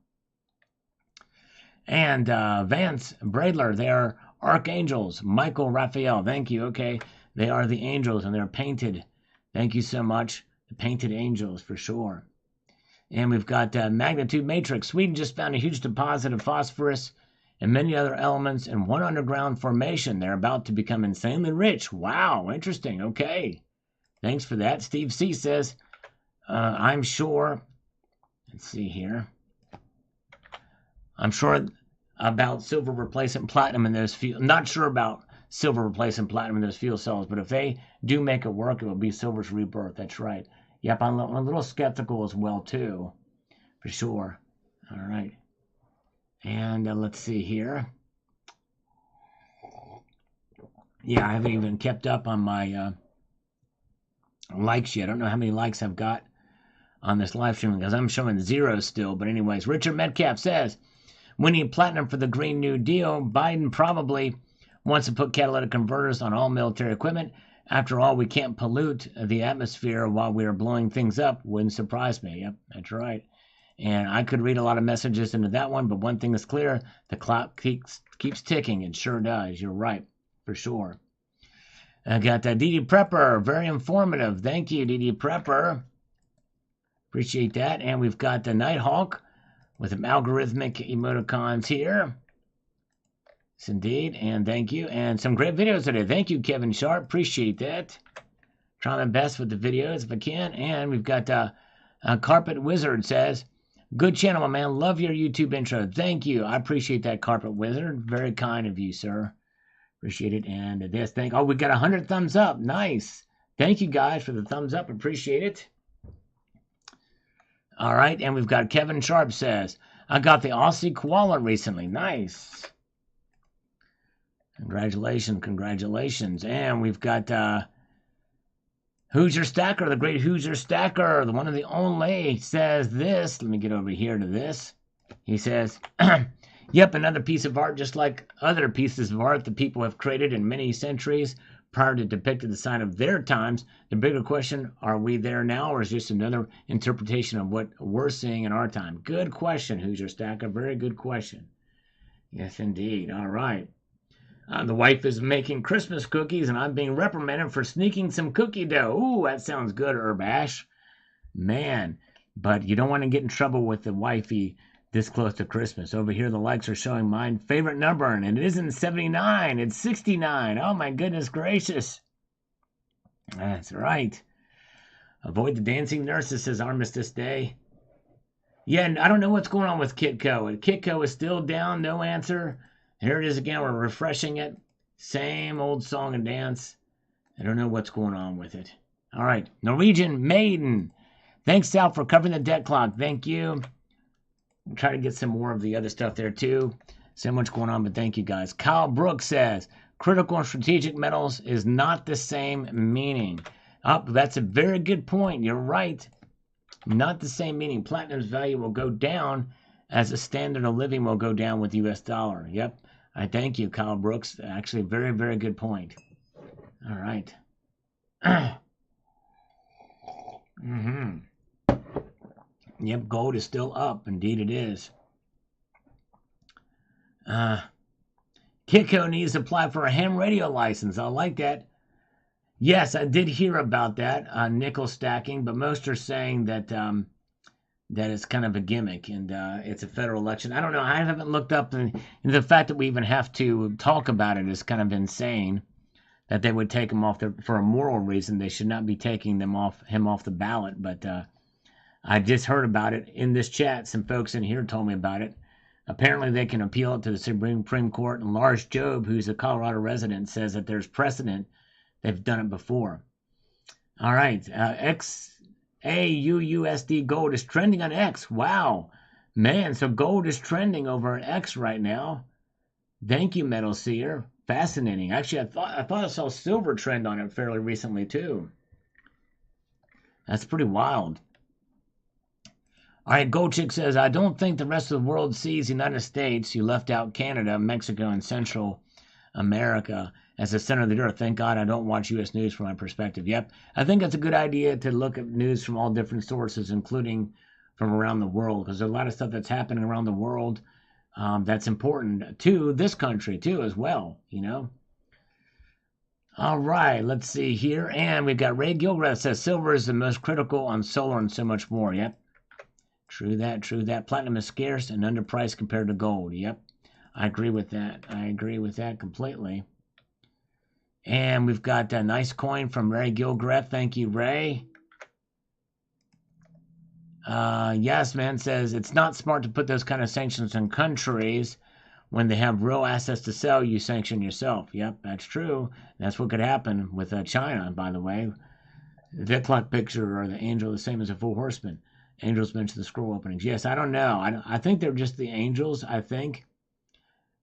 And Vance Bradler, they are archangels. Michael Raphael, thank you. Okay, they are the angels, and they're painted. Thank you so much. The painted angels, for sure. And we've got Magnitude Matrix. Sweden just found a huge deposit of phosphorus and many other elements in one underground formation. They're about to become insanely rich. Wow, interesting. Okay. Thanks for that. Steve C. says, I'm sure. Let's see here. I'm sure about silver replacing platinum in those fuel. Not sure about silver replacing platinum in those fuel cells, but if they do make it work, it will be silver's rebirth. That's right. Yep, I'm a little skeptical as well, too, for sure. All right. And let's see here. Yeah, I haven't even kept up on my likes yet. I don't know how many likes I've got on this live stream because I'm showing 0 still. But anyways, Richard Metcalf says, we need platinum for the Green New Deal. Biden probably wants to put catalytic converters on all military equipment. After all, we can't pollute the atmosphere while we are blowing things up. Wouldn't surprise me. Yep, that's right. And I could read a lot of messages into that one, but one thing is clear. The clock keeps ticking. It sure does. You're right, for sure. I got DD Prepper. Very informative. Thank you, DD Prepper. Appreciate that. And we've got the Nighthawk with some algorithmic emoticons here. Yes, indeed. And thank you. And some great videos today. Thank you, Kevin Sharp. Appreciate that. Trying my best with the videos if I can. And we've got Carpet Wizard says, good channel, my man. Love your YouTube intro. Thank you. I appreciate that, Carpet Wizard. Very kind of you, sir. Appreciate it. And this thing. Oh, we got 100 thumbs up. Nice. Thank you, guys, for the thumbs up. Appreciate it. All right. And we've got Kevin Sharp says, I got the Aussie koala recently. Nice. Congratulations. Congratulations. And we've got Hoosier Stacker, the great Hoosier Stacker, the one and the only, says this. Let me get over here to this. He says, yep, another piece of art just like other pieces of art the people have created in many centuries prior to depict the sign of their times. The bigger question, are we there now, or is just another interpretation of what we're seeing in our time? Good question, Hoosier Stacker. Very good question. Yes, indeed. All right. The wife is making Christmas cookies, and I'm being reprimanded for sneaking some cookie dough. Ooh, that sounds good, Herb Ash. Man, but you don't want to get in trouble with the wifey this close to Christmas. Over here, the likes are showing my favorite number, and it isn't 79. It's 69. Oh, my goodness gracious. That's right. Avoid the dancing nurses, says Armistice Day. Yeah, and I don't know what's going on with Kitco. Kitco is still down, no answer. Here it is again. We're refreshing it. Same old song and dance. I don't know what's going on with it. All right. Norwegian Maiden. Thanks, Sal, for covering the debt clock. Thank you. I'll try to get some more of the other stuff there, too. So much going on, but thank you, guys. Kyle Brooks says, critical and strategic metals is not the same meaning. That's a very good point. You're right. Not the same meaning. Platinum's value will go down as the standard of living will go down with the U.S. dollar. Yep. I thank you, Kyle Brooks. Actually, very, very good point. All right. Yep, gold is still up. Indeed it is. Kitco needs to apply for a ham radio license. I like that. Yes, I did hear about that, nickel stacking, but most are saying that that it's kind of a gimmick and it's a federal election. I don't know. I haven't looked up, and the fact that we even have to talk about it is kind of insane. That they would take him off for a moral reason. They should not be taking him off the ballot. But I just heard about it in this chat. Some folks in here told me about it. Apparently, they can appeal it to the Supreme Court. And Lars Jobe, who's a Colorado resident, says that there's precedent. They've done it before. All right. XAUUSD gold is trending on X. Wow. Man, so gold is trending over on X right now. Thank you, Metal Seer. Fascinating. Actually, I thought I saw silver trend on it fairly recently too. That's pretty wild. All right, Gold Chick says, I don't think the rest of the world sees the United States. You left out Canada, Mexico, and Central America as the center of the earth. Thank God I don't watch U.S. news from my perspective. Yep, I think that's a good idea to look at news from all different sources, including from around the world, because there's a lot of stuff that's happening around the world that's important to this country, too, as well, you know? All right, let's see here. And we've got Ray Gilrath says silver is the most critical on solar and so much more. Yep. True that, true that. Platinum is scarce and underpriced compared to gold. Yep, I agree with that. I agree with that completely. And we've got a nice coin from Ray Gilgrath. Thank you, Ray. Yes, man says it's not smart to put those kind of sanctions on countries when they have real assets to sell. You sanction yourself. Yep, that's true. That's what could happen with China, by the way. The clock picture or the angel the same as a full horseman. Angels mention the scroll openings. Yes, I don't know. I think they're just the angels, I think.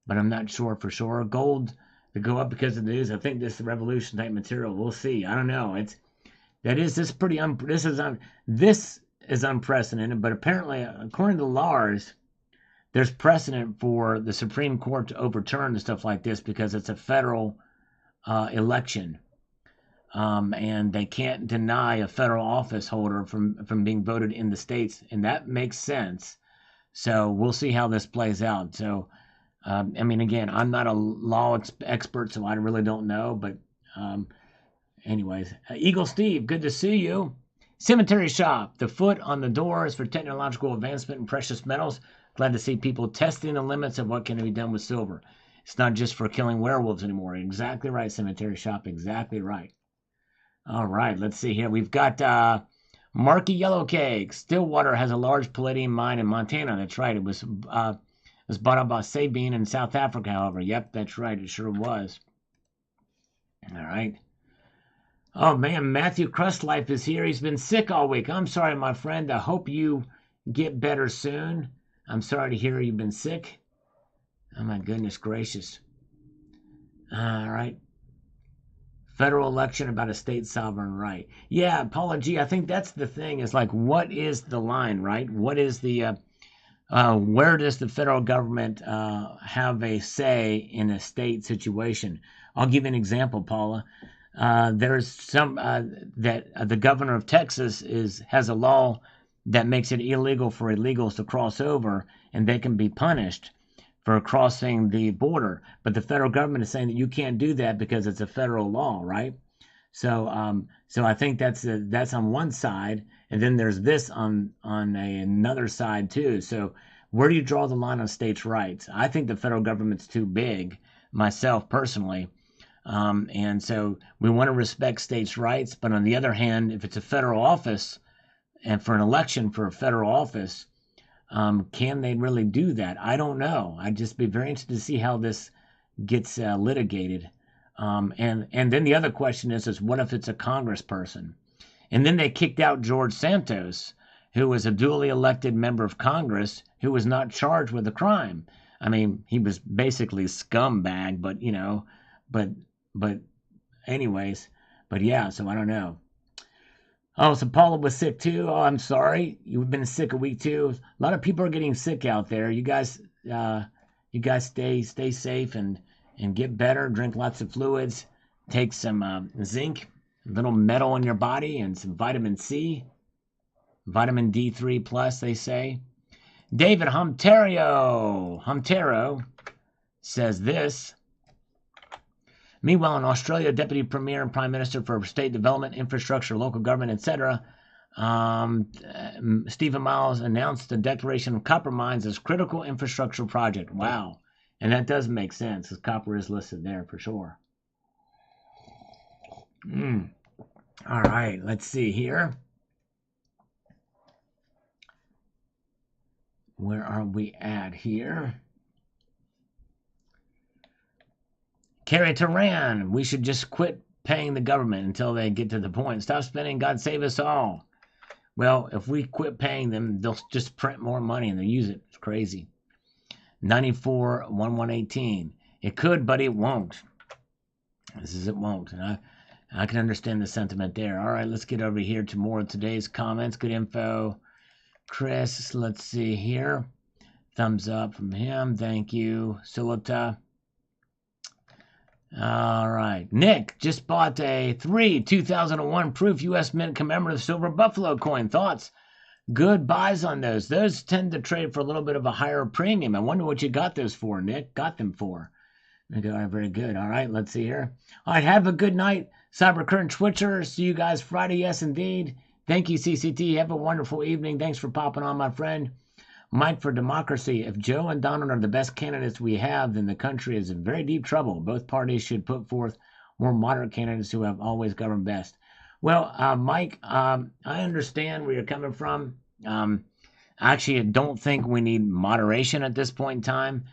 But I'm not sure for sure. Gold to go up because of the news. I think this is revolution type material. We'll see. I don't know. This is unprecedented, but apparently according to Lars, there's precedent for the Supreme Court to overturn and stuff like this because it's a federal election. And they can't deny a federal office holder from being voted in the states, and that makes sense. So we'll see how this plays out. So, I mean, again, I'm not a law expert, so I really don't know. But, anyways, Eagle Steve, good to see you. Cemetery Shop, the foot on the door is for technological advancement in precious metals. Glad to see people testing the limits of what can be done with silver. It's not just for killing werewolves anymore. Exactly right, Cemetery Shop. Exactly right. All right, let's see here. We've got Marky Yellowcake. Stillwater has a large palladium mine in Montana. That's right. It was bought up by Sabine in South Africa, however. Yep, that's right. It sure was. All right. Oh, man, Matthew Crustlife is here. He's been sick all week. I'm sorry, my friend. I hope you get better soon. I'm sorry to hear you've been sick. Oh, my goodness gracious. All right. Federal election about a state sovereign right. Yeah, Paula G, I think that's the thing is like, what is the line, right? What is the, where does the federal government have a say in a state situation? I'll give you an example, Paula. There's some that the governor of Texas has a law that makes it illegal for illegals to cross over, and they can be punished for crossing the border. But the federal government is saying that you can't do that because it's a federal law, right? So I think that's on one side, and then there's this on another side too. So where do you draw the line on states' rights? I think the federal government's too big, myself personally. And so we want to respect states' rights, but on the other hand, if it's a federal office and for an election for a federal office, can they really do that? I don't know. I'd just be very interested to see how this gets litigated. And then the other question is what if it's a congressperson? And then they kicked out George Santos, who was a duly elected member of Congress who was not charged with a crime. I mean, he was basically a scumbag, but but anyways, but yeah. So I don't know. Oh, so Paula was sick too. Oh, I'm sorry. You've been sick a week too. A lot of people are getting sick out there. You guys stay safe and get better. Drink lots of fluids. Take some zinc, a little metal in your body, and some vitamin C, vitamin D3 plus. They say. David Humtero says this. Meanwhile, in Australia, Deputy Premier and Prime Minister for State Development, Infrastructure, Local Government, etc., Stephen Miles announced the declaration of copper mines as critical infrastructure project. Wow. And that does make sense, because copper is listed there for sure. All right, let's see here. Where are we at here? Carrie Turan, we should just quit paying the government until they get to the point. Stop spending, God save us all. Well, if we quit paying them, they'll just print more money and they'll use it. It's crazy. 94-1118. It could, but it won't. This is it won't. And I can understand the sentiment there. All right, let's get over here to more of today's comments. Good info. Chris, let's see here. Thumbs up from him. Thank you. Silita. All right. Nick just bought a 2001 proof U.S. Mint commemorative silver buffalo coin. Thoughts? Good buys on those. Those tend to trade for a little bit of a higher premium. I wonder what you got those for, Nick. Got them for. Okay, all right, very good. All right, let's see here. All right, have a good night, Cybercurrent Twitcher. See you guys Friday. Yes, indeed. Thank you, CCT. Have a wonderful evening. Thanks for popping on, my friend. Mike for Democracy. If Joe and Donald are the best candidates we have, then the country is in very deep trouble. Both parties should put forth more moderate candidates who have always governed best. Well, Mike, I understand where you're coming from. Actually, I don't think we need moderation at this point in time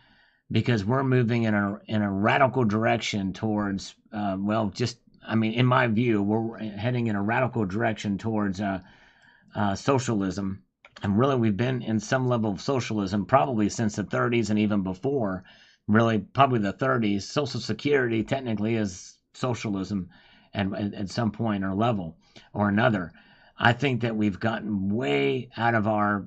because we're moving in a radical direction towards, in my view, we're heading in a radical direction towards socialism. And really, we've been in some level of socialism probably since the 30s and even before, really probably the 30s. Social Security technically is socialism at some point or level or another. I think that we've gotten way out of our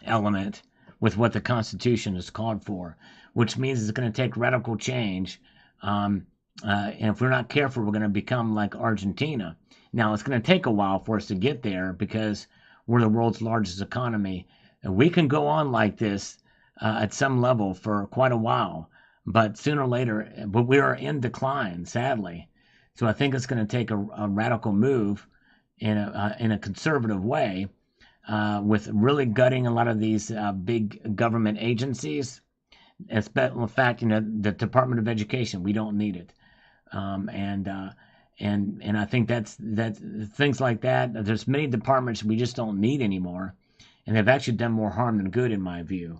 element with what the Constitution has called for, which means it's going to take radical change. And if we're not careful, we're going to become like Argentina. Now, it's going to take a while for us to get there because we're the world's largest economy. And we can go on like this at some level for quite a while, but sooner or later, but we are in decline, sadly. So I think it's going to take a radical move in a conservative way, with really gutting a lot of these big government agencies. In fact, the Department of Education, we don't need it. And I think that's things like that. There's many departments we just don't need anymore, and they've actually done more harm than good in my view.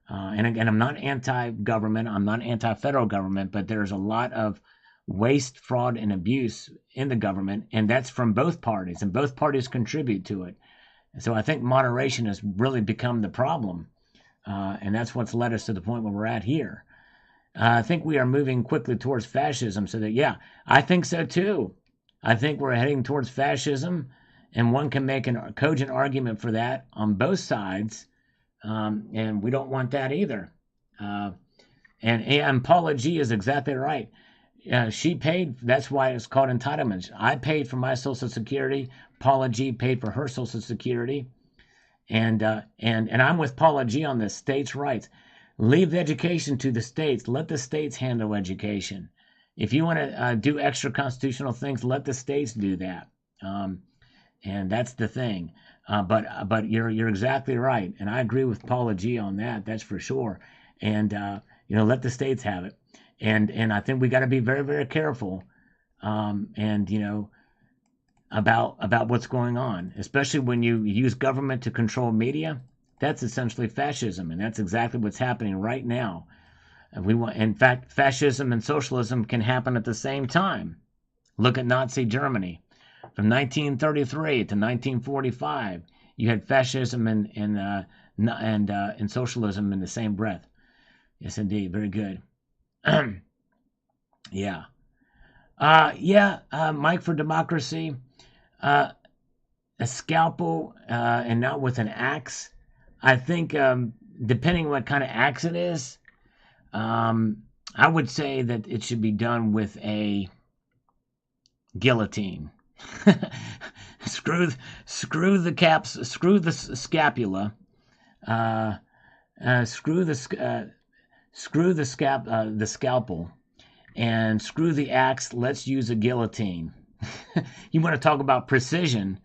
And again, I'm not anti-government, I'm not anti-federal government, but there's a lot of waste, fraud, and abuse in the government, and that's from both parties, and both parties contribute to it. And so I think moderation has really become the problem, and that's what's led us to the point where we're at here. I think we are moving quickly towards fascism. So that, yeah, I think so too. I think we're heading towards fascism, and one can make a cogent argument for that on both sides, and we don't want that either. And Paula G is exactly right. She paid. That's why it's called entitlements. I paid for my Social Security. Paula G paid for her Social Security, and I'm with Paula G on this. States' rights. Leave education to the states. Let the states handle education. If you want to do extra constitutional things, let the states do that. And that's the thing. But you're exactly right, and I agree with Paula G on that. That's for sure. And let the states have it. And I think we got to be very, very careful. About what's going on, especially when you use government to control media. That's essentially fascism, and that's exactly what's happening right now. In fact, fascism and socialism can happen at the same time. Look at Nazi Germany. From 1933 to 1945, you had fascism and socialism in the same breath. Yes, indeed. Very good. Yeah. Mike for Democracy. A scalpel and not with an axe. I think, depending on what kind of axe it is, I would say that it should be done with a guillotine. Screw the scapula, screw the scalpel, and screw the axe. Let's use a guillotine. You want to talk about precision.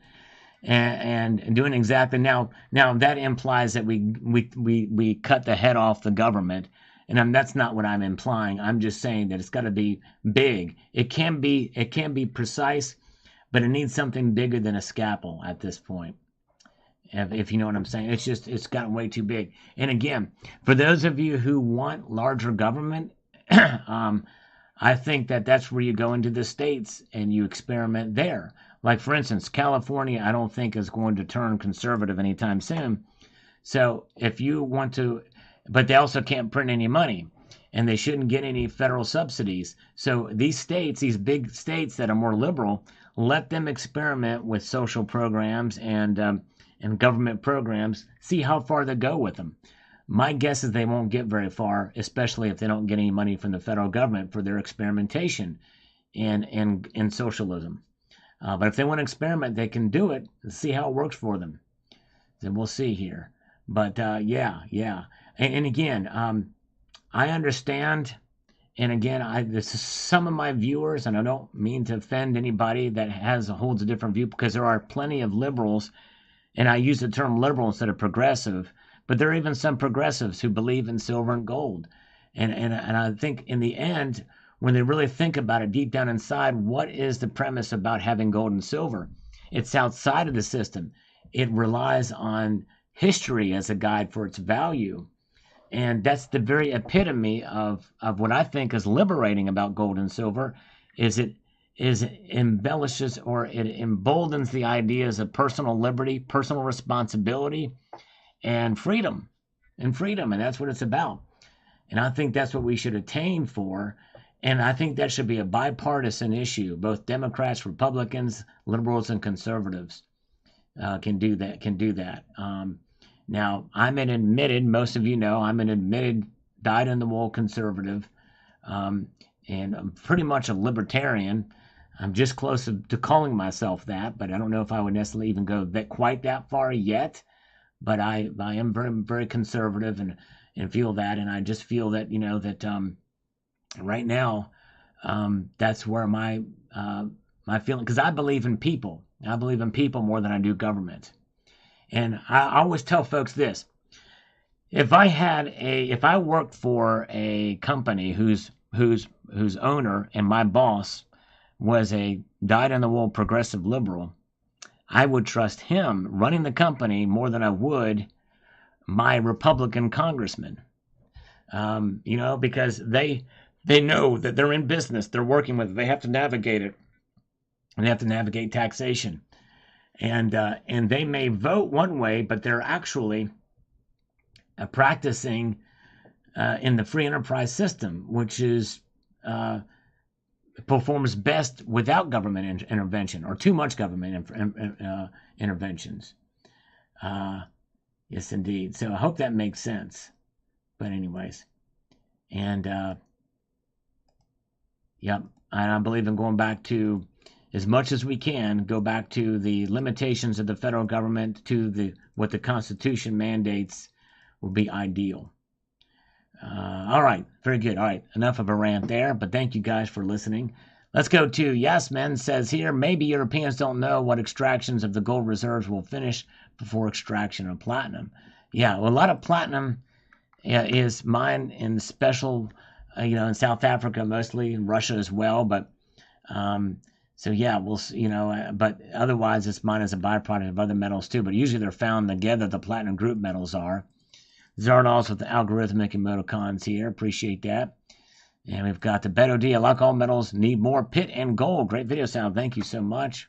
And doing exactly now that implies that we cut the head off the government, and that's not what I'm implying. I'm just saying that it's got to be big. It can be precise, but it needs something bigger than a scalpel at this point. If you know what I'm saying, it's gotten way too big. And again, for those of you who want larger government, I think that that's where you go into the states and you experiment there. Like, for instance, California, I don't think is going to turn conservative anytime soon. So if you want to, but they also can't print any money and they shouldn't get any federal subsidies. So these states, these big states that are more liberal, let them experiment with social programs and government programs, see how far they go with them. My guess is they won't get very far, especially if they don't get any money from the federal government for their experimentation in socialism. But if they want to experiment, they can do it and see how it works for them. Then we'll see here. But yeah. And again, I understand. And again, this is some of my viewers, and I don't mean to offend anybody that holds a different view, because there are plenty of liberals, and I use the term liberal instead of progressive. But there are even some progressives who believe in silver and gold. And I think in the end, when they really think about it deep down inside, what is the premise about having gold and silver? It's outside of the system. It relies on history as a guide for its value. And that's the very epitome of what I think is liberating about gold and silver, is it embellishes, or it emboldens the ideas of personal liberty, personal responsibility, and freedom. And that's what it's about. And I think that's what we should attain for. And I think that should be a bipartisan issue. Both Democrats, Republicans, liberals, and conservatives can do that. Now, I'm an admitted, most of you know, I'm an admitted dyed-in-the-wool conservative, and I'm pretty much a libertarian. I'm just close to calling myself that, but I don't know if I would necessarily even go quite that far yet. But I am very, very conservative and feel that, and I just feel that, that right now, that's where my feeling, because I believe in people. I believe in people more than I do government. And I always tell folks this: if I worked for a company whose owner and my boss was a dyed-in-the-wool progressive liberal, I would trust him running the company more than I would my Republican congressman. Because they know that they're in business, they're working with it, they have to navigate it, and they have to navigate taxation. And they may vote one way, but they're actually practicing in the free enterprise system, which is performs best without government intervention, or too much government interventions. Yes, indeed. So I hope that makes sense. But anyways, and yep, and I believe in going back to, as much as we can, go back to the limitations of the federal government, to what the Constitution mandates would be ideal. All right, very good. All right, enough of a rant there, but thank you guys for listening. Let's go to Yes Men says here, maybe Europeans don't know what extractions of the gold reserves will finish before extraction of platinum. Yeah, well, a lot of platinum is mined in special, in South Africa mostly, in Russia as well, but so yeah, we'll but otherwise it's mined as a byproduct of other metals too, but usually they're found together, the platinum group metals are. Zardos with the algorithmic emoticons here. Appreciate that. And we've got the Beto D. I like all metals. Need more pit and gold. Great video sound. Thank you so much.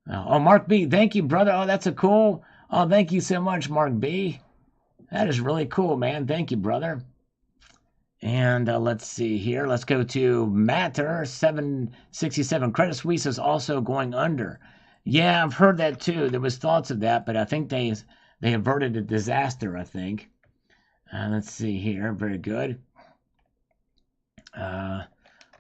Mark B. Thank you, brother. Oh, that's a cool. Oh, thank you so much, Mark B. That is really cool, man. Thank you, brother. And let's see here. Let's go to Matter 767. Credit Suisse is also going under. Yeah, I've heard that too. There was thoughts of that, but I think they averted a disaster, I think. Let's see here. Very good.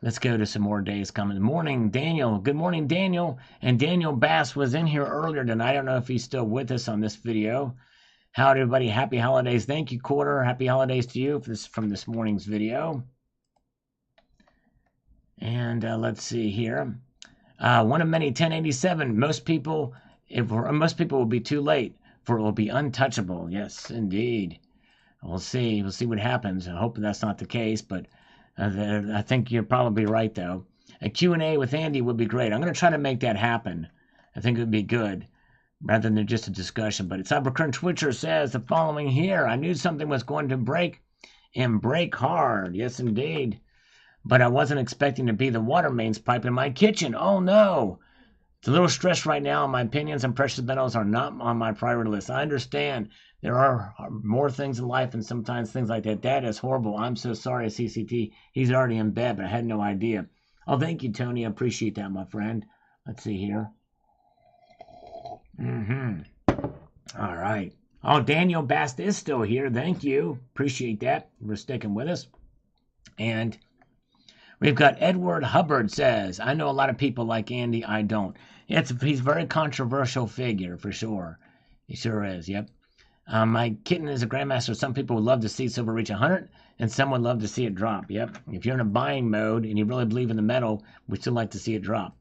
Let's go to some more days coming. Morning, Daniel. Good morning, Daniel. And Daniel Bass was in here earlier tonight. I don't know if he's still with us on this video. Howdy, everybody. Happy holidays. Thank you, Quarter. Happy holidays to you from this morning's video. And let's see here. One of many, 1087. Most people will be too late, for it will be untouchable. Yes, indeed. We'll see. We'll see what happens. I hope that's not the case, but I think you're probably right, though. A Q&A with Andy would be great. I'm going to try to make that happen. I think it would be good, rather than just a discussion. But Cybercrunch Twitcher says the following here. I knew something was going to break, and break hard. Yes, indeed. but I wasn't expecting to be the water mains pipe in my kitchen. Oh no! It's a little stressed right now. My opinions on precious metals are not on my priority list. I understand there are more things in life, and sometimes things like that. That is horrible. I'm so sorry, CCT. He's already in bed, but I had no idea. Oh, thank you, Tony. I appreciate that, my friend. Let's see here. All right. Oh, Daniel Bast is still here. Thank you. Appreciate that. For sticking with us. And we've got Edward Hubbard says, I know a lot of people like Andy. I don't. He's a very controversial figure, for sure. He sure is, yep. My kitten is a grandmaster. Some people would love to see silver reach 100, and some would love to see it drop. Yep. If you're in a buying mode and you really believe in the metal, we still like to see it drop.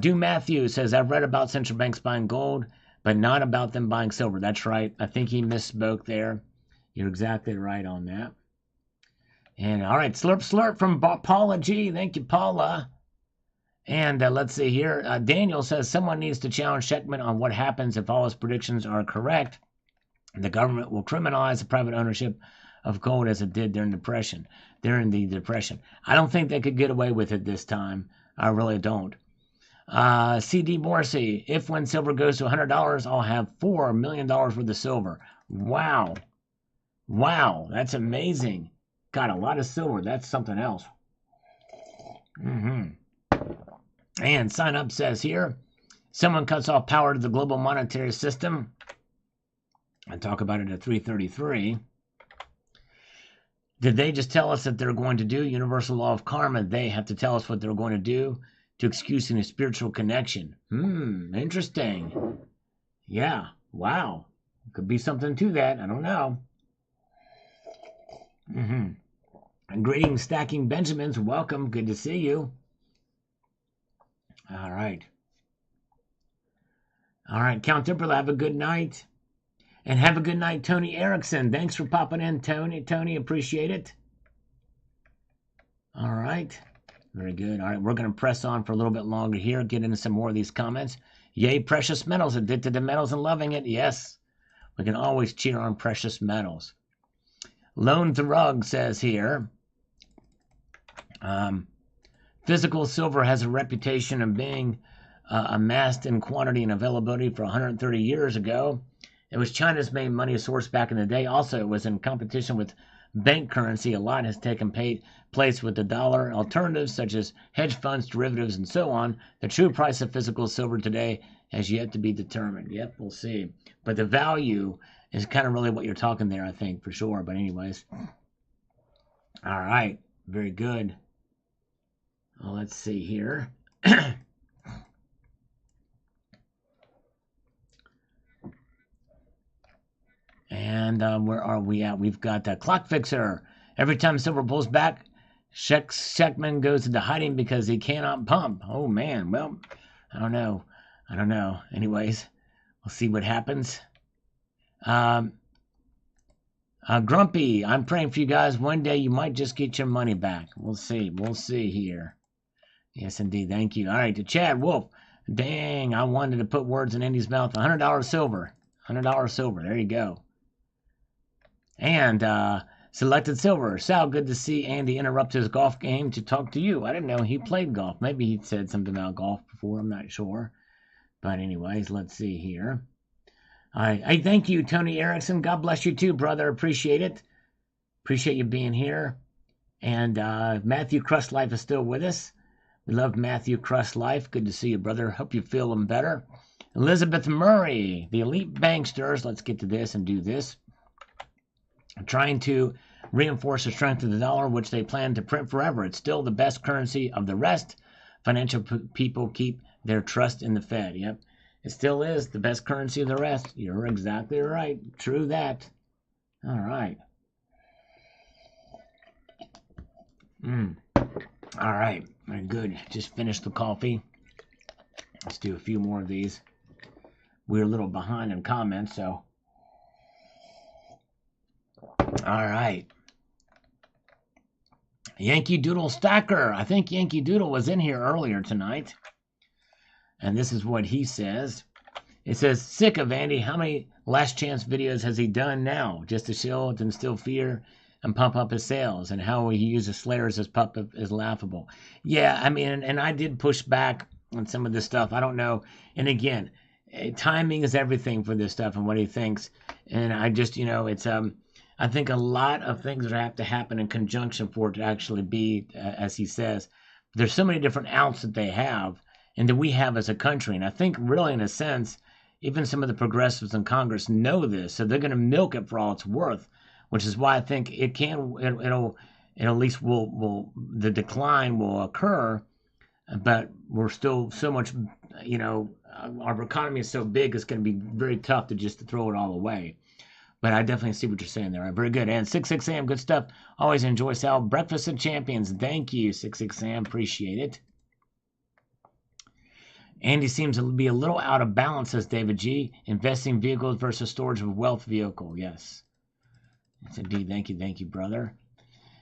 Doom Matthew says, I've read about central banks buying gold, but not about them buying silver. That's right. I think he misspoke there. You're exactly right on that. And all right, slurp slurp from Paula G. Thank you, Paula. And let's see here. Daniel says someone needs to challenge Sheckman on what happens if all his predictions are correct. The government will criminalize the private ownership of gold as it did during the Depression. I don't think they could get away with it this time. I really don't. CD Morrissey, if when silver goes to $100, I'll have $4 million worth of silver. Wow. Wow, that's amazing. Got a lot of silver. That's something else. And Sign Up says here, someone cuts off power to the global monetary system. I talk about it at 3:33. Did they just tell us that they're going to do universal law of karma? They have to tell us what they're going to do to excuse a spiritual connection. Interesting. Yeah, wow. Could be something to that. I don't know. And greetings, Stacking Benjamins. Welcome. Good to see you. All right. All right, Count Timberlake, have a good night. And have a good night, Tony Erickson. Thanks for popping in, Tony. Tony, appreciate it. All right. Very good. All right, we're going to press on for a little bit longer here, get into some more of these comments. Yay, precious metals. Addicted to metals and loving it. Yes. We can always cheer on precious metals. Lone Thrug says here, physical silver has a reputation of being amassed in quantity and availability for 130 years ago. It was China's main money source back in the day. Also, it was in competition with bank currency. A lot has taken place with the dollar. Alternatives such as hedge funds, derivatives, and so on. The true price of physical silver today has yet to be determined. Yep, we'll see. But the value is kind of really what you're talking there, I think, for sure. But anyways. All right. Very good. Well, let's see here. And where are we at? We've got Clock Fixer. Every time silver pulls back, Sheckman goes into hiding because he cannot pump. Oh, man. Well, I don't know. Anyways, we'll see what happens. Grumpy, I'm praying for you guys. One day you might just get your money back. We'll see. We'll see here. Yes, indeed. Thank you. All right, to Chad Wolf. Dang, I wanted to put words in Andy's mouth. $100 silver. $100 silver. There you go. And Selected Silver. Sal, good to see Andy interrupt his golf game to talk to you. I didn't know he played golf. Maybe he said something about golf before. I'm not sure. But anyways, let's see here. All right. Hey, thank you, Tony Erickson. God bless you too, brother. Appreciate it. Appreciate you being here. And Matthew Crust Life is still with us. We love Matthew Crust Life. Good to see you, brother. Hope you're feeling better. Elizabeth Murray, the elite banksters. Let's get to this and do this. Trying to reinforce the strength of the dollar, which they plan to print forever. It's still the best currency of the rest. Financial people keep their trust in the Fed. Yep. It still is the best currency of the rest. You're exactly right. True that. All right. All right. Very good. Just finished the coffee. Let's do a few more of these. We're a little behind in comments, so. All right. Yankee Doodle Stacker. I think Yankee Doodle was in here earlier tonight. And this is what he says. It says, sick of Andy. How many last chance videos has he done now? Just to shield and instill fear and pump up his sales, and how he uses Slayers as puppet is laughable. Yeah, I mean, and I did push back on some of this stuff. I don't know. And again, timing is everything for this stuff and what he thinks. And I just, it's I think a lot of things that have to happen in conjunction for it to actually be, as he says. There's so many different outs that they have and that we have as a country. And I think really, in a sense, even some of the progressives in Congress know this, so they're going to milk it for all it's worth, which is why I think it'll at least the decline will occur, but we're still so much, our economy is so big, it's going to be very tough to throw it all away. But I definitely see what you're saying there. Right, very good. And 66 Sam, good stuff. Always enjoy, Sal. Breakfast of Champions. Thank you, 66 Sam. Appreciate it. Andy seems to be a little out of balance, says David G. Investing vehicles versus storage of wealth vehicle. Yes. Yes, indeed. Thank you, brother.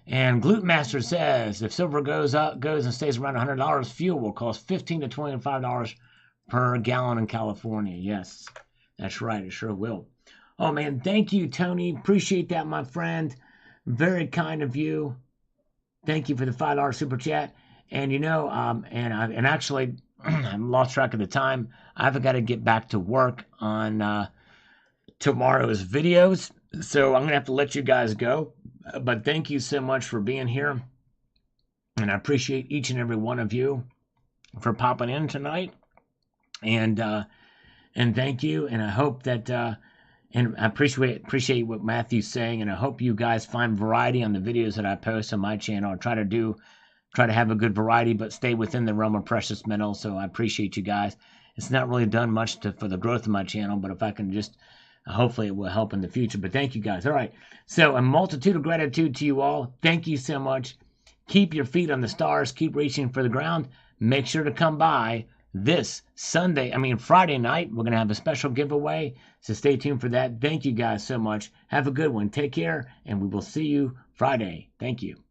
And Glute Master says, if silver goes and stays around $100, fuel will cost $15 to $25 per gallon in California. Yes, that's right. It sure will. Oh, man, thank you, Tony. Appreciate that, my friend. Very kind of you. Thank you for the $5 super chat. And, actually, I lost track of the time. I've got to get back to work on tomorrow's videos. So I'm going to have to let you guys go. But thank you so much for being here. And I appreciate each and every one of you for popping in tonight. And thank you. And I hope that... And I appreciate what Matthew's saying, and I hope you guys find variety on the videos that I post on my channel. I try to have a good variety, but stay within the realm of precious metals. So I appreciate you guys. It's not really done much for the growth of my channel, but if I can just, hopefully it will help in the future. But thank you guys. All right. So a multitude of gratitude to you all. Thank you so much. Keep your feet on the stars. Keep reaching for the ground. Make sure to come by this Friday night. We're going to have a special giveaway, so stay tuned for that. Thank you guys so much. Have a good one. Take care, and we will see you Friday. Thank you.